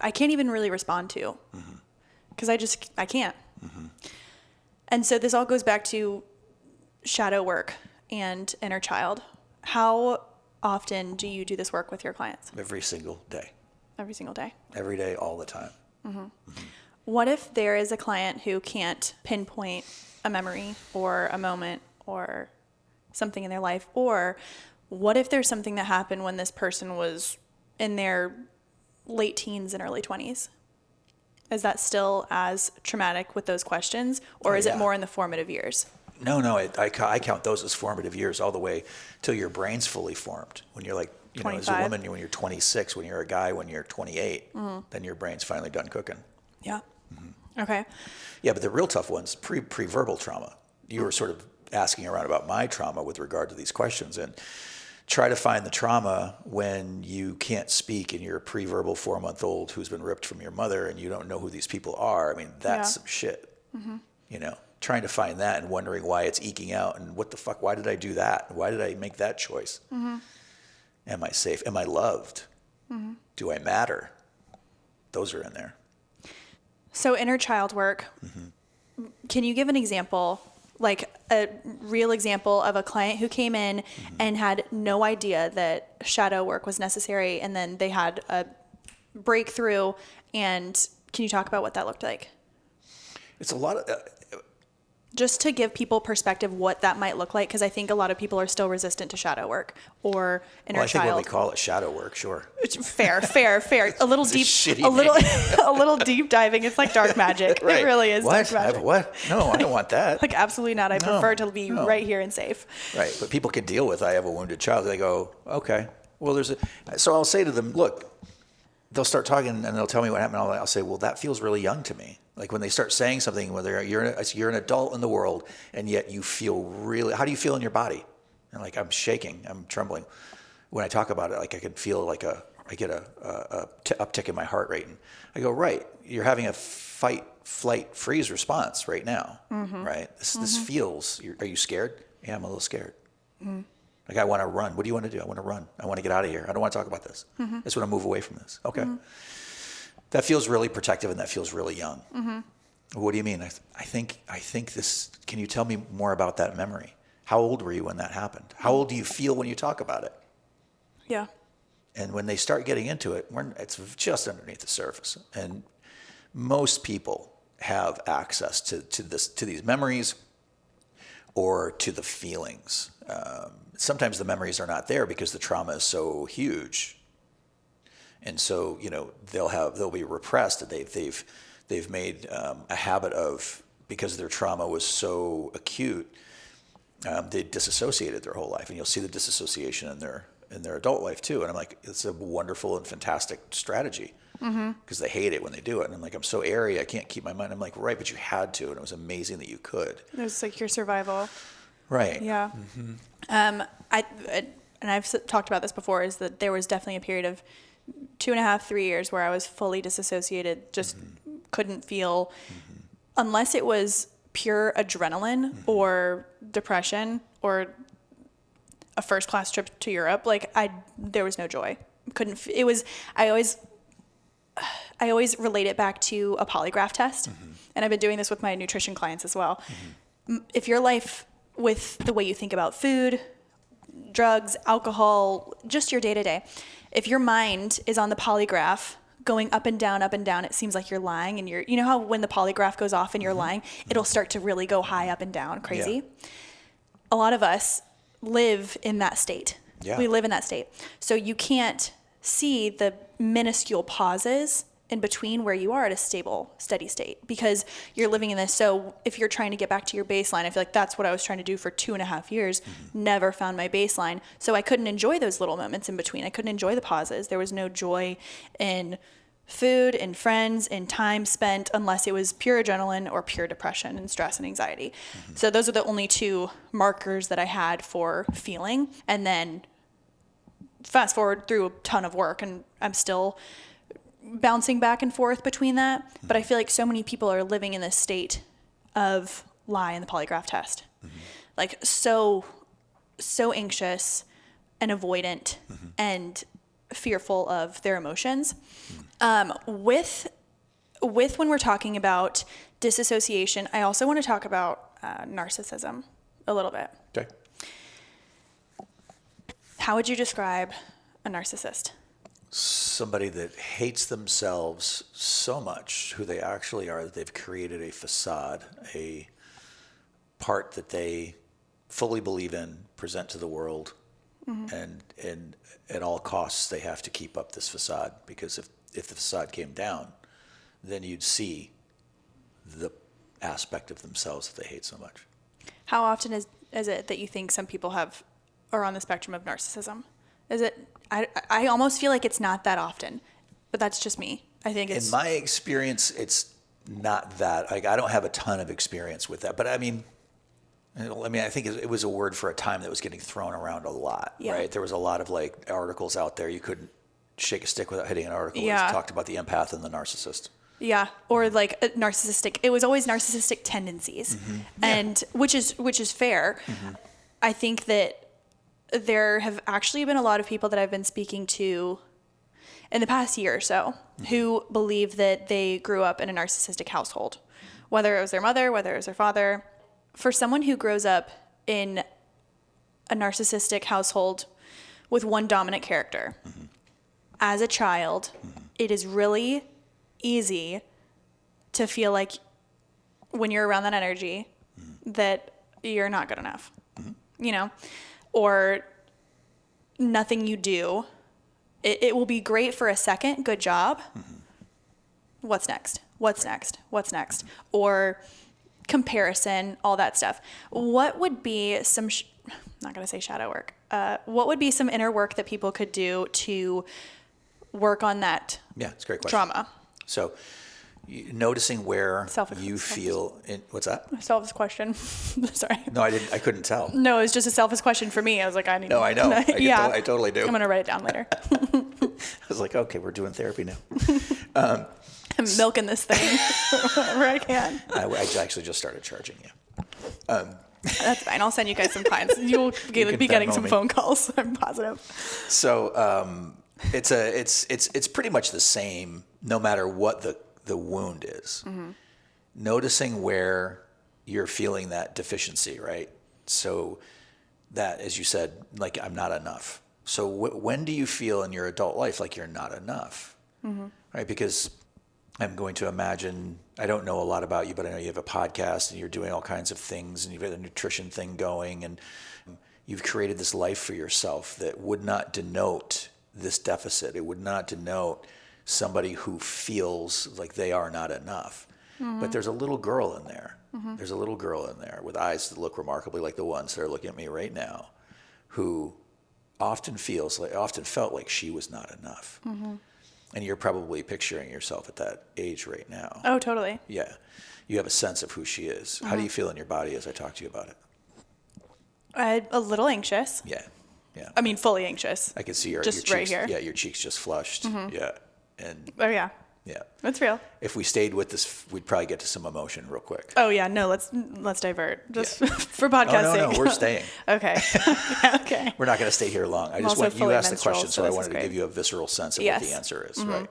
[SPEAKER 1] I can't even really respond to because I can't. And so this all goes back to shadow work and inner child. How often do you do this work with your clients?
[SPEAKER 2] Every single day.
[SPEAKER 1] Every single day?
[SPEAKER 2] Every day, all the time.
[SPEAKER 1] What if there is a client who can't pinpoint a memory or a moment or something in their life? Or what if there's something that happened when this person was in their late teens and early 20s? Is that still as traumatic with those questions, or is it more in the formative years?
[SPEAKER 2] No, I count those as formative years all the way till your brain's fully formed. When you're like, as a woman, when you're 26, when you're a guy, when you're 28, then your brain's finally done cooking.
[SPEAKER 1] Yeah. Okay.
[SPEAKER 2] Yeah, but the real tough ones, pre-verbal trauma. You were sort of asking around about my trauma with regard to these questions. And try to find the trauma when you can't speak and you're a pre-verbal 4-month-old who's been ripped from your mother and you don't know who these people are. I mean, that's some shit, you know, trying to find that and wondering why it's eking out and what the fuck, why did I do that? Why did I make that choice? Am I safe? Am I loved? Do I matter? Those are in there.
[SPEAKER 1] So inner child work, can you give an example, like a real example of a client who came in and had no idea that shadow work was necessary, and then they had a breakthrough, and can you talk about what that looked like?
[SPEAKER 2] It's a lot of...
[SPEAKER 1] just to give people perspective what that might look like, because I think a lot of people are still resistant to shadow work or inner child.
[SPEAKER 2] I think what we call it shadow work, sure.
[SPEAKER 1] Fair. A little
[SPEAKER 2] It's
[SPEAKER 1] deep,
[SPEAKER 2] a
[SPEAKER 1] little deep diving. It's like dark magic.
[SPEAKER 2] Right.
[SPEAKER 1] It really is
[SPEAKER 2] what?
[SPEAKER 1] dark magic.
[SPEAKER 2] What? No, I don't want that.
[SPEAKER 1] Like, absolutely not. I prefer to be right here and safe.
[SPEAKER 2] Right, but people can deal with, I have a wounded child. They go, okay, well, so I'll say to them, look, they'll start talking and they'll tell me what happened. I'll say, well, that feels really young to me. Like when they start saying something, whether you're an adult in the world and yet you feel really, how do you feel in your body? And like, I'm shaking, I'm trembling. When I talk about it, like I can feel like I get a uptick in my heart rate. And I go, right, you're having a fight, flight, freeze response right now, right? This feels, are you scared? Yeah, I'm a little scared. Like I want to run. What do you want to do? I want to run. I want to get out of here. I don't want to talk about this. I just want to move away from this. Okay. That feels really protective and that feels really young. What do you mean? I think this, can you tell me more about that memory? How old were you when that happened? How old do you feel when you talk about it?
[SPEAKER 1] Yeah.
[SPEAKER 2] And when they start getting into it, it's just underneath the surface. And most people have access to these memories or to the feelings. Sometimes the memories are not there because the trauma is so huge. And so, you know, they'll be repressed. They've made a habit of, because their trauma was so acute, they disassociated their whole life. And you'll see the disassociation in their adult life too. And I'm like, it's a wonderful and fantastic strategy because they hate it when they do it. And I'm like, I'm so airy, I can't keep my mind. I'm like, right, but you had to, and it was amazing that you could.
[SPEAKER 1] It was like your survival.
[SPEAKER 2] Right.
[SPEAKER 1] Yeah. I've talked about this before, is that there was definitely a period of 2.5, 3 years where I was fully disassociated, just couldn't feel, unless it was pure adrenaline or depression or a first class trip to Europe. Like there was no joy. I always relate it back to a polygraph test. And I've been doing this with my nutrition clients as well. If your life, with the way you think about food, drugs, alcohol, just your day-to-day, if your mind is on the polygraph going up and down, it seems like you're lying, and you know how when the polygraph goes off and you're lying, it'll start to really go high up and down, crazy. Yeah. A lot of us live in that state. Yeah. We live in that state. So you can't see the minuscule pauses in between where you are at a stable, steady state, because you're living in this. So if you're trying to get back to your baseline, I feel like that's what I was trying to do for 2.5 years, never found my baseline. So I couldn't enjoy those little moments in between. I couldn't enjoy the pauses. There was no joy in food, in friends, in time spent, unless it was pure adrenaline or pure depression and stress and anxiety. So those are the only two markers that I had for feeling. And then fast forward through a ton of work, and I'm still bouncing back and forth between that. But I feel like so many people are living in this state of lie in the polygraph test. Like so anxious and avoidant and fearful of their emotions. With when we're talking about disassociation, I also want to talk about narcissism a little bit.
[SPEAKER 2] Okay.
[SPEAKER 1] How would you describe a narcissist?
[SPEAKER 2] Somebody that hates themselves so much, who they actually are, that they've created a facade, a part that they fully believe in, present to the world, and at all costs they have to keep up this facade, because if the facade came down, then you'd see the aspect of themselves that they hate so much.
[SPEAKER 1] How often is it that you think some people are on the spectrum of narcissism? Is it? I almost feel like it's not that often, but that's just me. I think it's...
[SPEAKER 2] In my experience, it's not that. Like, I don't have a ton of experience with that, but I mean, I mean, I think it was a word for a time that was getting thrown around a lot, right? There was a lot of like articles out there. You couldn't shake a stick without hitting an article that talked about the empath and the narcissist.
[SPEAKER 1] Yeah, or like narcissistic. It was always narcissistic tendencies, and which is fair. I think that there have actually been a lot of people that I've been speaking to in the past year or so who believe that they grew up in a narcissistic household, whether it was their mother, whether it was their father. For someone who grows up in a narcissistic household with one dominant character, as a child, it is really easy to feel like when you're around that energy that you're not good enough, you know, or nothing you do. It will be great for a second. Good job. What's next? What's next? What's next? Or comparison, all that stuff. What would be some, I'm not going to say shadow work. What would be some inner work that people could do to work on that
[SPEAKER 2] it's a great question.
[SPEAKER 1] trauma?
[SPEAKER 2] So noticing where you feel what's that?
[SPEAKER 1] Selfish question. Sorry.
[SPEAKER 2] No, I couldn't tell.
[SPEAKER 1] No, it's just a selfish question for me. I was like, I need
[SPEAKER 2] No, I know. I totally do.
[SPEAKER 1] I'm going to write it down later.
[SPEAKER 2] I was like, okay, we're doing therapy now.
[SPEAKER 1] I'm milking this thing wherever I can.
[SPEAKER 2] I actually just started charging you.
[SPEAKER 1] That's fine. I'll send you guys some clients. You'll be getting some phone calls. I'm positive.
[SPEAKER 2] So it's pretty much the same no matter what the wound is. Noticing where you're feeling that deficiency, right? So that, as you said, like I'm not enough. So when do you feel in your adult life like you're not enough, right? Because I'm going to imagine, I don't know a lot about you, but I know you have a podcast and you're doing all kinds of things and you've got a nutrition thing going and you've created this life for yourself that would not denote this deficit. It would not denote somebody who feels like they are not enough. But there's a little girl in there. There's a little girl in there with eyes that look remarkably like the ones that are looking at me right now, who often felt like she was not enough. And you're probably picturing yourself at that age right now.
[SPEAKER 1] Oh, totally.
[SPEAKER 2] Yeah. You have a sense of who she is. How do you feel in your body as I talk to you about it?
[SPEAKER 1] A little anxious.
[SPEAKER 2] Yeah. Yeah.
[SPEAKER 1] I mean, fully anxious.
[SPEAKER 2] I can see your
[SPEAKER 1] just
[SPEAKER 2] cheeks.
[SPEAKER 1] right here.
[SPEAKER 2] Yeah, your cheeks just flushed. Yeah. And
[SPEAKER 1] oh yeah.
[SPEAKER 2] Yeah.
[SPEAKER 1] That's real.
[SPEAKER 2] If we stayed with this, we'd probably get to some emotion real quick.
[SPEAKER 1] Oh yeah, no, let's divert. Just for podcast sake.
[SPEAKER 2] No, we're staying.
[SPEAKER 1] Okay. Okay.
[SPEAKER 2] We're not going to stay here long. I just you asked the question, so I wanted to give you a visceral sense of what the answer is, right?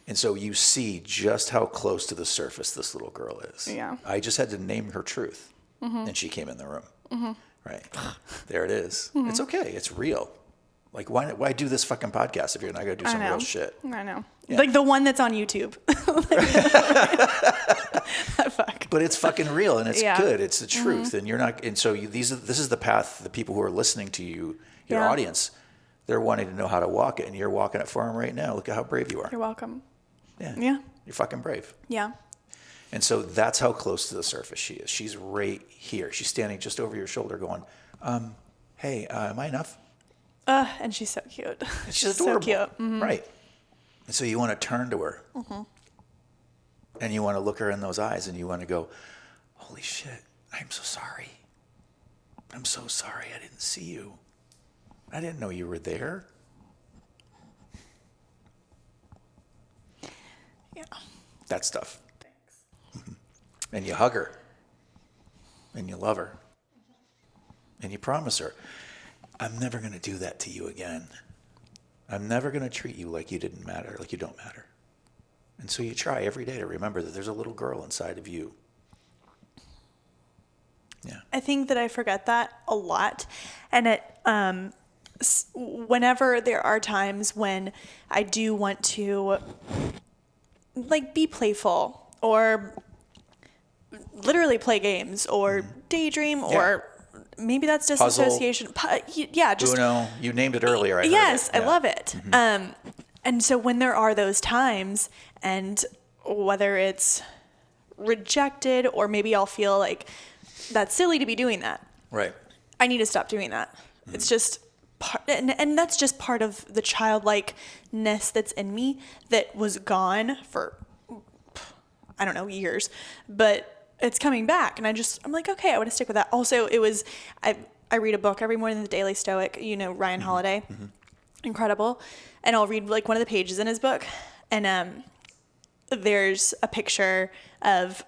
[SPEAKER 2] And so you see just how close to the surface this little girl is.
[SPEAKER 1] Yeah.
[SPEAKER 2] I just had to name her truth, and she came in the room. Right. There it is. It's okay. It's real. Like, why do this fucking podcast if you're not going to do some real shit?
[SPEAKER 1] I know.
[SPEAKER 2] Yeah.
[SPEAKER 1] Like the one that's on YouTube. Fuck.
[SPEAKER 2] But it's fucking real and it's good. It's the truth. And you're not, and so this is the path, the people who are listening to you, your audience, they're wanting to know how to walk it. And you're walking it for them right now. Look at how brave you are.
[SPEAKER 1] You're welcome.
[SPEAKER 2] Yeah.
[SPEAKER 1] Yeah.
[SPEAKER 2] You're fucking brave.
[SPEAKER 1] Yeah.
[SPEAKER 2] And so that's how close to the surface she is. She's right here. She's standing just over your shoulder going, hey, am I enough?
[SPEAKER 1] And she's so cute.
[SPEAKER 2] She's adorable.
[SPEAKER 1] So cute.
[SPEAKER 2] Right. And so you want to turn to her. And you want to look her in those eyes and you want to go, holy shit, I'm so sorry. I'm so sorry I didn't see you. I didn't know you were there.
[SPEAKER 1] Yeah.
[SPEAKER 2] That stuff. Thanks. And you hug her. And you love her. And you promise her, I'm never going to do that to you again. I'm never going to treat you like you didn't matter, like you don't matter. And so you try every day to remember that there's a little girl inside of you. Yeah.
[SPEAKER 1] I think that I forget that a lot. And it, whenever there are times when I do want to like be playful or literally play games or daydream or maybe that's disassociation. Yeah, just
[SPEAKER 2] Uno. You named it earlier.
[SPEAKER 1] Yes, I love it. And so when there are those times, and whether it's rejected or maybe I'll feel like that's silly to be doing that.
[SPEAKER 2] Right.
[SPEAKER 1] I need to stop doing that. It's just part, and that's just part of the childlikeness that's in me that was gone for, I don't know, years. But it's coming back. And I'm like, okay, I want to stick with that. Also, I read a book every morning, The Daily Stoic, Ryan Holiday, incredible. And I'll read like one of the pages in his book. And there's a picture of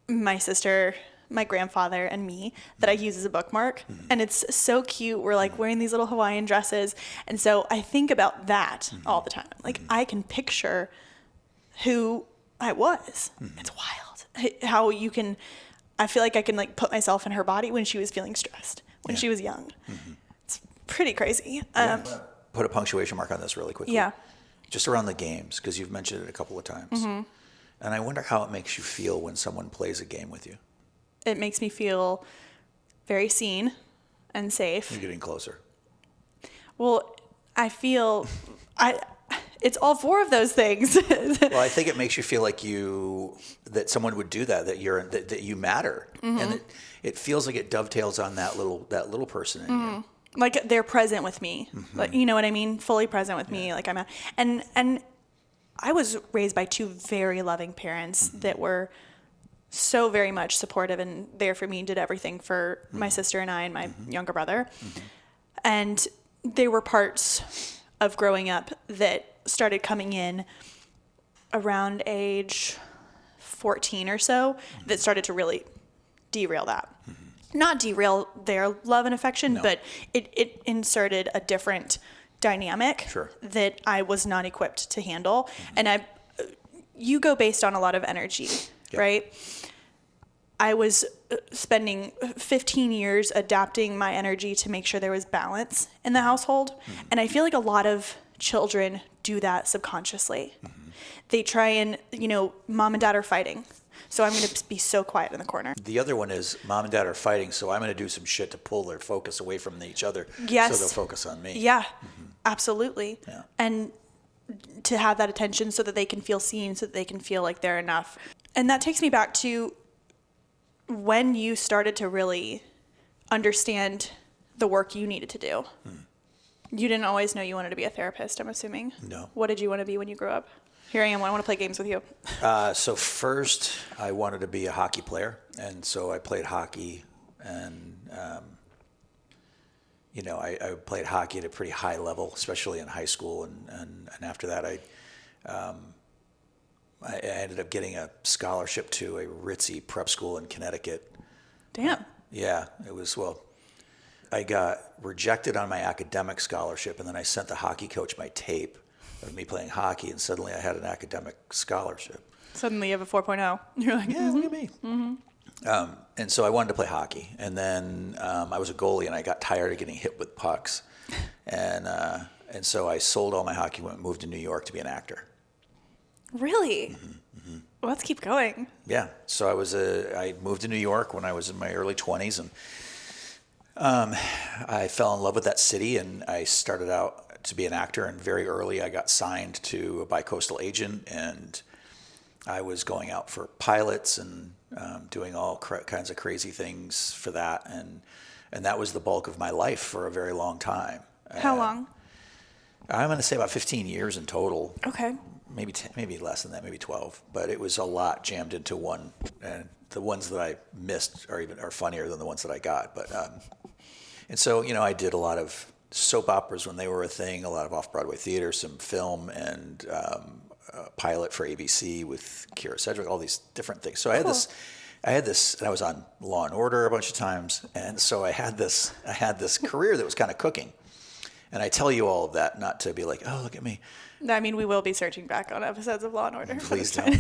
[SPEAKER 1] my sister, my grandfather, and me that I use as a bookmark. And it's so cute. We're like wearing these little Hawaiian dresses. And so I think about that all the time. Like I can picture who I was. It's wild how I feel like I can like put myself in her body when she was feeling stressed, when she was young. It's pretty crazy.
[SPEAKER 2] Put a punctuation mark on this really quickly.
[SPEAKER 1] Yeah.
[SPEAKER 2] Just around the games, because you've mentioned it a couple of times. And I wonder how it makes you feel when someone plays a game with you.
[SPEAKER 1] It makes me feel very seen and safe.
[SPEAKER 2] You're getting closer.
[SPEAKER 1] Well, I feel it's all four of those things.
[SPEAKER 2] Well, I think it makes you feel like that someone would do that you matter. And it feels like it dovetails on that little person in you.
[SPEAKER 1] Like they're present with me. Like, you know what I mean? Fully present with me. Like and I was raised by two very loving parents that were so very much supportive and there for me, did everything for my sister and I and my younger brother. And there were parts of growing up that started coming in around age 14 or so that started to really derail that. Not derail their love and affection, but it inserted a different dynamic that I was not equipped to handle. And you go based on a lot of energy, right? I was spending 15 years adapting my energy to make sure there was balance in the household. And I feel like a lot of children do that subconsciously. They try and, mom and dad are fighting, so I'm going to be so quiet in the corner.
[SPEAKER 2] The other one is mom and dad are fighting, so I'm going to do some shit to pull their focus away from each other so they'll focus on me.
[SPEAKER 1] Yeah, absolutely. Yeah. And to have that attention so that they can feel seen, so that they can feel like they're enough. And that takes me back to when you started to really understand the work you needed to do. You didn't always know you wanted to be a therapist, I'm assuming.
[SPEAKER 2] No.
[SPEAKER 1] What did you want to be when you grew up? Here I am. I want to play games with you.
[SPEAKER 2] So first, I wanted to be a hockey player, and so I played hockey, and I played hockey at a pretty high level, especially in high school, and after that, I ended up getting a scholarship to a ritzy prep school in Connecticut.
[SPEAKER 1] Damn.
[SPEAKER 2] Yeah, it was I got rejected on my academic scholarship, and then I sent the hockey coach my tape of me playing hockey, and suddenly I had an academic scholarship.
[SPEAKER 1] Suddenly you have a 4.0. You're like,
[SPEAKER 2] yeah, look at me. And so I wanted to play hockey, and then I was a goalie, and I got tired of getting hit with pucks, and so I sold all my hockey, moved to New York to be an actor.
[SPEAKER 1] Really? Well, let's keep going.
[SPEAKER 2] Yeah. So I moved to New York when I was in my early 20s, and I fell in love with that city, and I started out to be an actor, and very early I got signed to a bicoastal agent, and I was going out for pilots and doing all kinds of crazy things for that, and that was the bulk of my life for a very long time.
[SPEAKER 1] How long?
[SPEAKER 2] I'm going to say about 15 years in total.
[SPEAKER 1] Okay.
[SPEAKER 2] Maybe 10, maybe less than that, maybe 12, but it was a lot jammed into one, and the ones that I missed are funnier than the ones that I got. But and so I did a lot of soap operas when they were a thing, a lot of off-Broadway theater, some film, and a pilot for ABC with Kira Sedgwick, all these different things. So I had this, and I was on Law and Order a bunch of times, and so I had this career that was kind of cooking. And I tell you all of that not to be like, oh, look at me.
[SPEAKER 1] I mean, we will be searching back on episodes of Law and Order.
[SPEAKER 2] Please don't.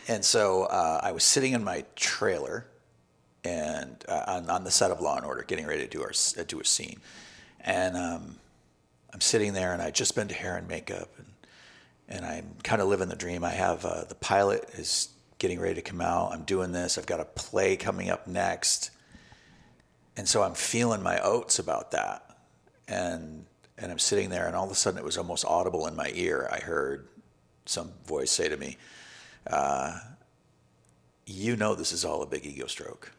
[SPEAKER 2] And so I was sitting in my trailer, and on the set of Law and Order, getting ready to do a scene, and I'm sitting there, and I just been to hair and makeup, and I'm kind of living the dream. I have the pilot is getting ready to come out. I'm doing this. I've got a play coming up next, and so I'm feeling my oats about that, and I'm sitting there, and all of a sudden, it was almost audible in my ear. I heard some voice say to me, this is all a big ego stroke.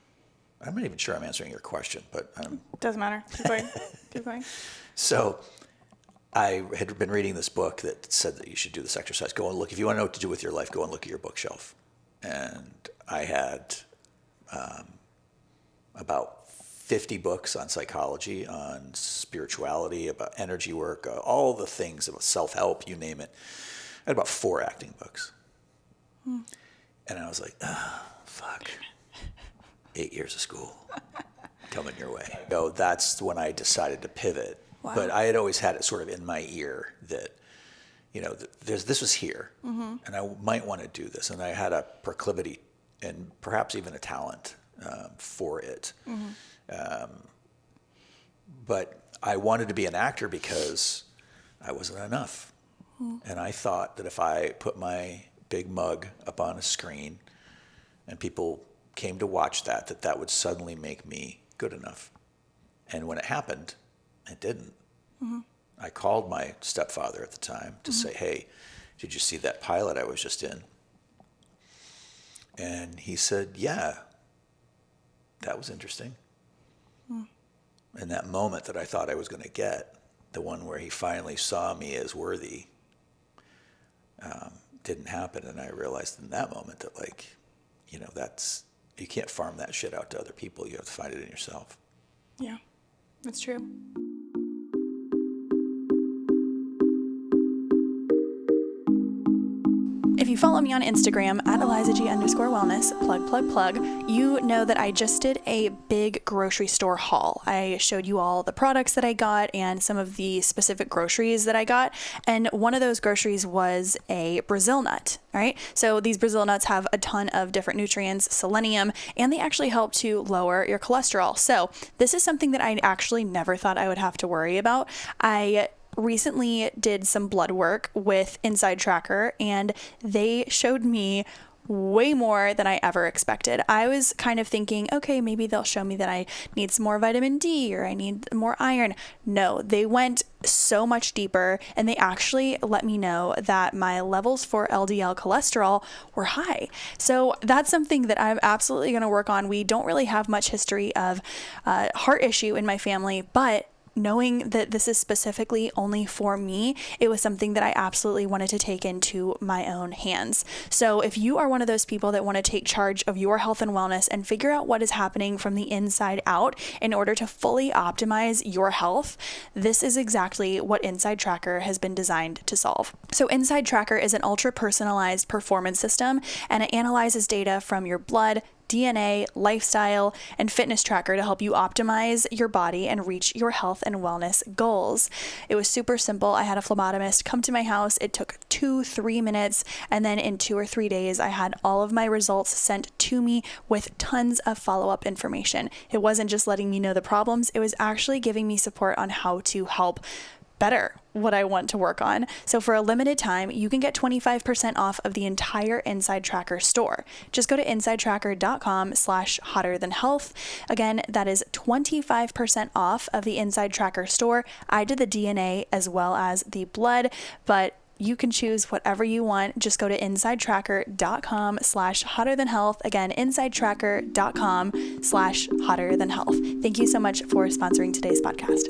[SPEAKER 2] I'm not even sure I'm answering your question, but
[SPEAKER 1] doesn't matter. Keep going. Keep going.
[SPEAKER 2] So I had been reading this book that said that you should do this exercise. Go and look. If you want to know what to do with your life, go and look at your bookshelf. And I had about 50 books on psychology, on spirituality, about energy work, all the things about self-help, you name it. I had about 4 acting books. And I was like, oh, fuck. 8 years of school coming your way. So that's when I decided to pivot.
[SPEAKER 1] Wow.
[SPEAKER 2] But I had always had it sort of in my ear that, this was here, and I might want to do this. And I had a proclivity and perhaps even a talent for it. But I wanted to be an actor because I wasn't enough. And I thought that if I put my big mug up on a screen and people came to watch that would suddenly make me good enough. And when it happened, it didn't. I called my stepfather at the time to say, hey, did you see that pilot I was just in? And he said, yeah, that was interesting. And that moment that I thought I was going to get, the one where he finally saw me as worthy, didn't happen. And I realized in that moment that, you can't farm that shit out to other people. You have to find it in yourself.
[SPEAKER 1] Yeah, that's true. If you follow me on Instagram at ElizaG_Wellness, plug, you know that I just did a big grocery store haul. I showed you all the products that I got and some of the specific groceries that I got. And one of those groceries was a Brazil nut, right? So these Brazil nuts have a ton of different nutrients, selenium, and they actually help to lower your cholesterol. So this is something that I actually never thought I would have to worry about. I recently did some blood work with Inside Tracker, and they showed me way more than I ever expected. I was kind of thinking, okay, maybe they'll show me that I need some more vitamin D or I need more iron. No, they went so much deeper, and they actually let me know that my levels for LDL cholesterol were high. So that's something that I'm absolutely going to work on. We don't really have much history of heart issue in my family, but knowing that this is specifically only for me, it was something that I absolutely wanted to take into my own hands. So if you are one of those people that want to take charge of your health and wellness and figure out what is happening from the inside out in order to fully optimize your health, this is exactly what Inside Tracker has been designed to solve. So Inside Tracker is an ultra personalized performance system, and it analyzes data from your blood, DNA, lifestyle, and fitness tracker to help you optimize your body and reach your health and wellness goals. It was super simple. I had a phlebotomist come to my house. It took 2-3 minutes, and then in 2 or 3 days, I had all of my results sent to me with tons of follow-up information. It wasn't just letting me know the problems, it was actually giving me support on how to help better what I want to work on. So for a limited time, you can get 25% off of the entire Inside Tracker store. Just go to insidetracker.com/hotterthanhealth. Again, that is 25% off of the Inside Tracker store. I did the DNA as well as the blood, but you can choose whatever you want. Just go to insidetracker.com/hotterthanhealth. Again, insidetracker.com/hotterthanhealth. Thank you so much for sponsoring today's podcast.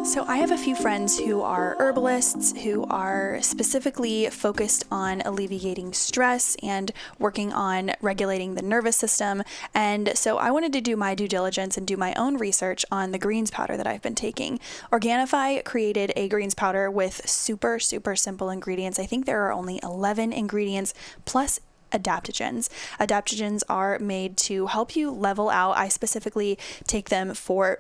[SPEAKER 1] So I have a few friends who are herbalists who are specifically focused on alleviating stress and working on regulating the nervous system. And so I wanted to do my due diligence and do my own research on the greens powder that I've been taking. Organifi created a greens powder with super, super simple ingredients. I think there are only 11 ingredients plus adaptogens. Adaptogens are made to help you level out. I specifically take them for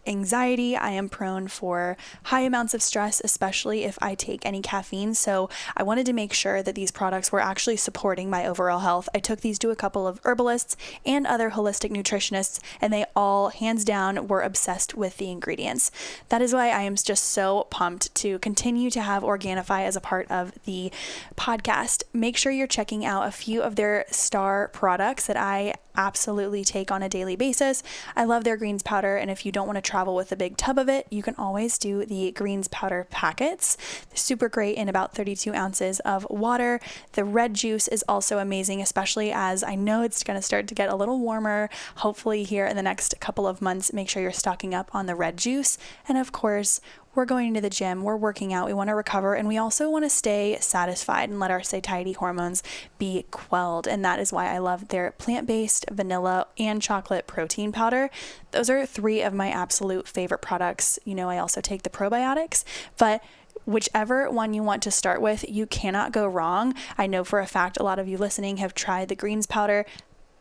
[SPEAKER 1] anxiety. I am prone for high amounts of stress, especially if I take any caffeine. So I wanted to make sure that these products were actually supporting my overall health. I took these to a couple of herbalists and other holistic nutritionists, and they all, hands down, were obsessed with the ingredients. That is why I am just so pumped to continue to have Organifi as a part of the podcast. Make sure you're checking out a few of their star products that I absolutely take on a daily basis. I love their greens powder, and if you don't want to travel with a big tub of it, you can always do the greens powder packets. They're super great in about 32 ounces of water. The red juice is also amazing, especially as I know it's going to start to get a little warmer, hopefully here in the next couple of months. Make sure you're stocking up on the red juice. And of course, we're going to the gym, we're working out, we want to recover, and we also want to stay satisfied and let our satiety hormones be quelled. And that is why I love their plant-based vanilla and chocolate protein powder. Those are 3 of my absolute favorite products. You know, I also take the probiotics, but whichever one you want to start with, you cannot go wrong. I know for a fact a lot of you listening have tried the greens powder.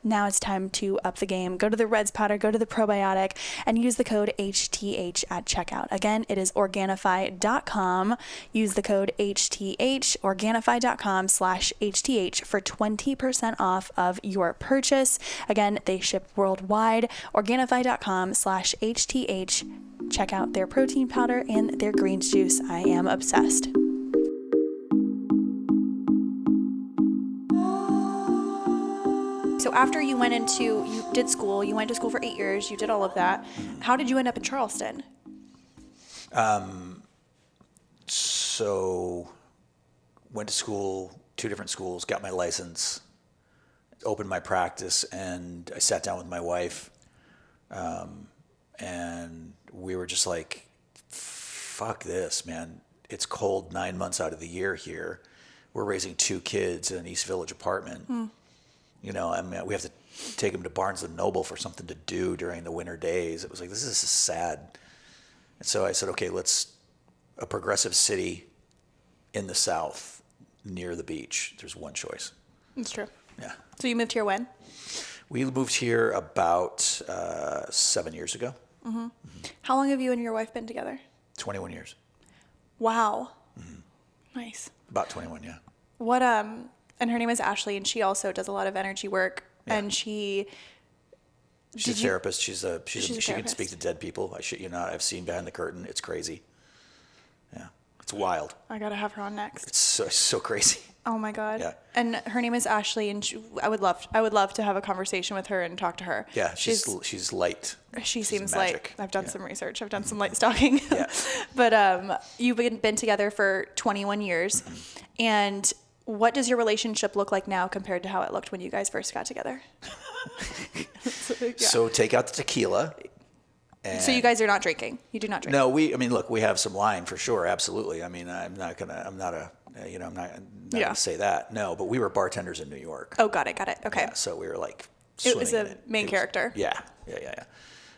[SPEAKER 1] Now it's time to up the game. Go to the Reds powder, go to the probiotic, and use the code HTH at checkout. Again, it is Organifi.com. Use the code HTH, Organifi.com/HTH for 20% off of your purchase. Again, they ship worldwide. Organifi.com/HTH. Check out their protein powder and their greens juice. I am obsessed. So after you went to school for 8 years, you did all of that. How did you end up in Charleston?
[SPEAKER 2] So went to school, 2 different schools, got my license, opened my practice, and I sat down with my wife, and we were just like, fuck this, man. It's cold 9 months out of the year here. We're raising 2 kids in an East Village apartment. You know, I mean, we have to take them to Barnes & Noble for something to do during the winter days. It was like, this is sad. And so I said, okay, a progressive city in the South near the beach. There's one choice.
[SPEAKER 1] That's true.
[SPEAKER 2] Yeah.
[SPEAKER 1] So you moved here when?
[SPEAKER 2] We moved here about 7 years ago.
[SPEAKER 1] Mm-hmm. Mm-hmm. How long have you and your wife been together?
[SPEAKER 2] 21 years.
[SPEAKER 1] Wow. Mm-hmm. Nice.
[SPEAKER 2] About 21, yeah.
[SPEAKER 1] What, and her name is Ashley, and she also does a lot of energy work. Yeah. And she's
[SPEAKER 2] a therapist. She
[SPEAKER 1] therapist.
[SPEAKER 2] Can speak to dead people. I shit you not. I've seen behind the curtain. It's crazy. Yeah, it's wild.
[SPEAKER 1] I gotta have her on next.
[SPEAKER 2] It's so crazy.
[SPEAKER 1] Oh my God.
[SPEAKER 2] Yeah.
[SPEAKER 1] And her name is Ashley, and I would love to have a conversation with her and talk to her.
[SPEAKER 2] Yeah, she's light.
[SPEAKER 1] She's seems
[SPEAKER 2] magic.
[SPEAKER 1] light. I've done some research. I've done some light stalking.
[SPEAKER 2] Yeah.
[SPEAKER 1] But you've been together for 21 years, mm-hmm. And what does your relationship look like now compared to how it looked when you guys first got together?
[SPEAKER 2] So take out the tequila.
[SPEAKER 1] So you guys are not drinking. You do not drink.
[SPEAKER 2] No, we have some wine for sure. Absolutely. I mean, I'm not gonna say that. No, but we were bartenders in New York.
[SPEAKER 1] Oh, got it. Okay.
[SPEAKER 2] Yeah, so we were like,
[SPEAKER 1] it was a main character.
[SPEAKER 2] Yeah.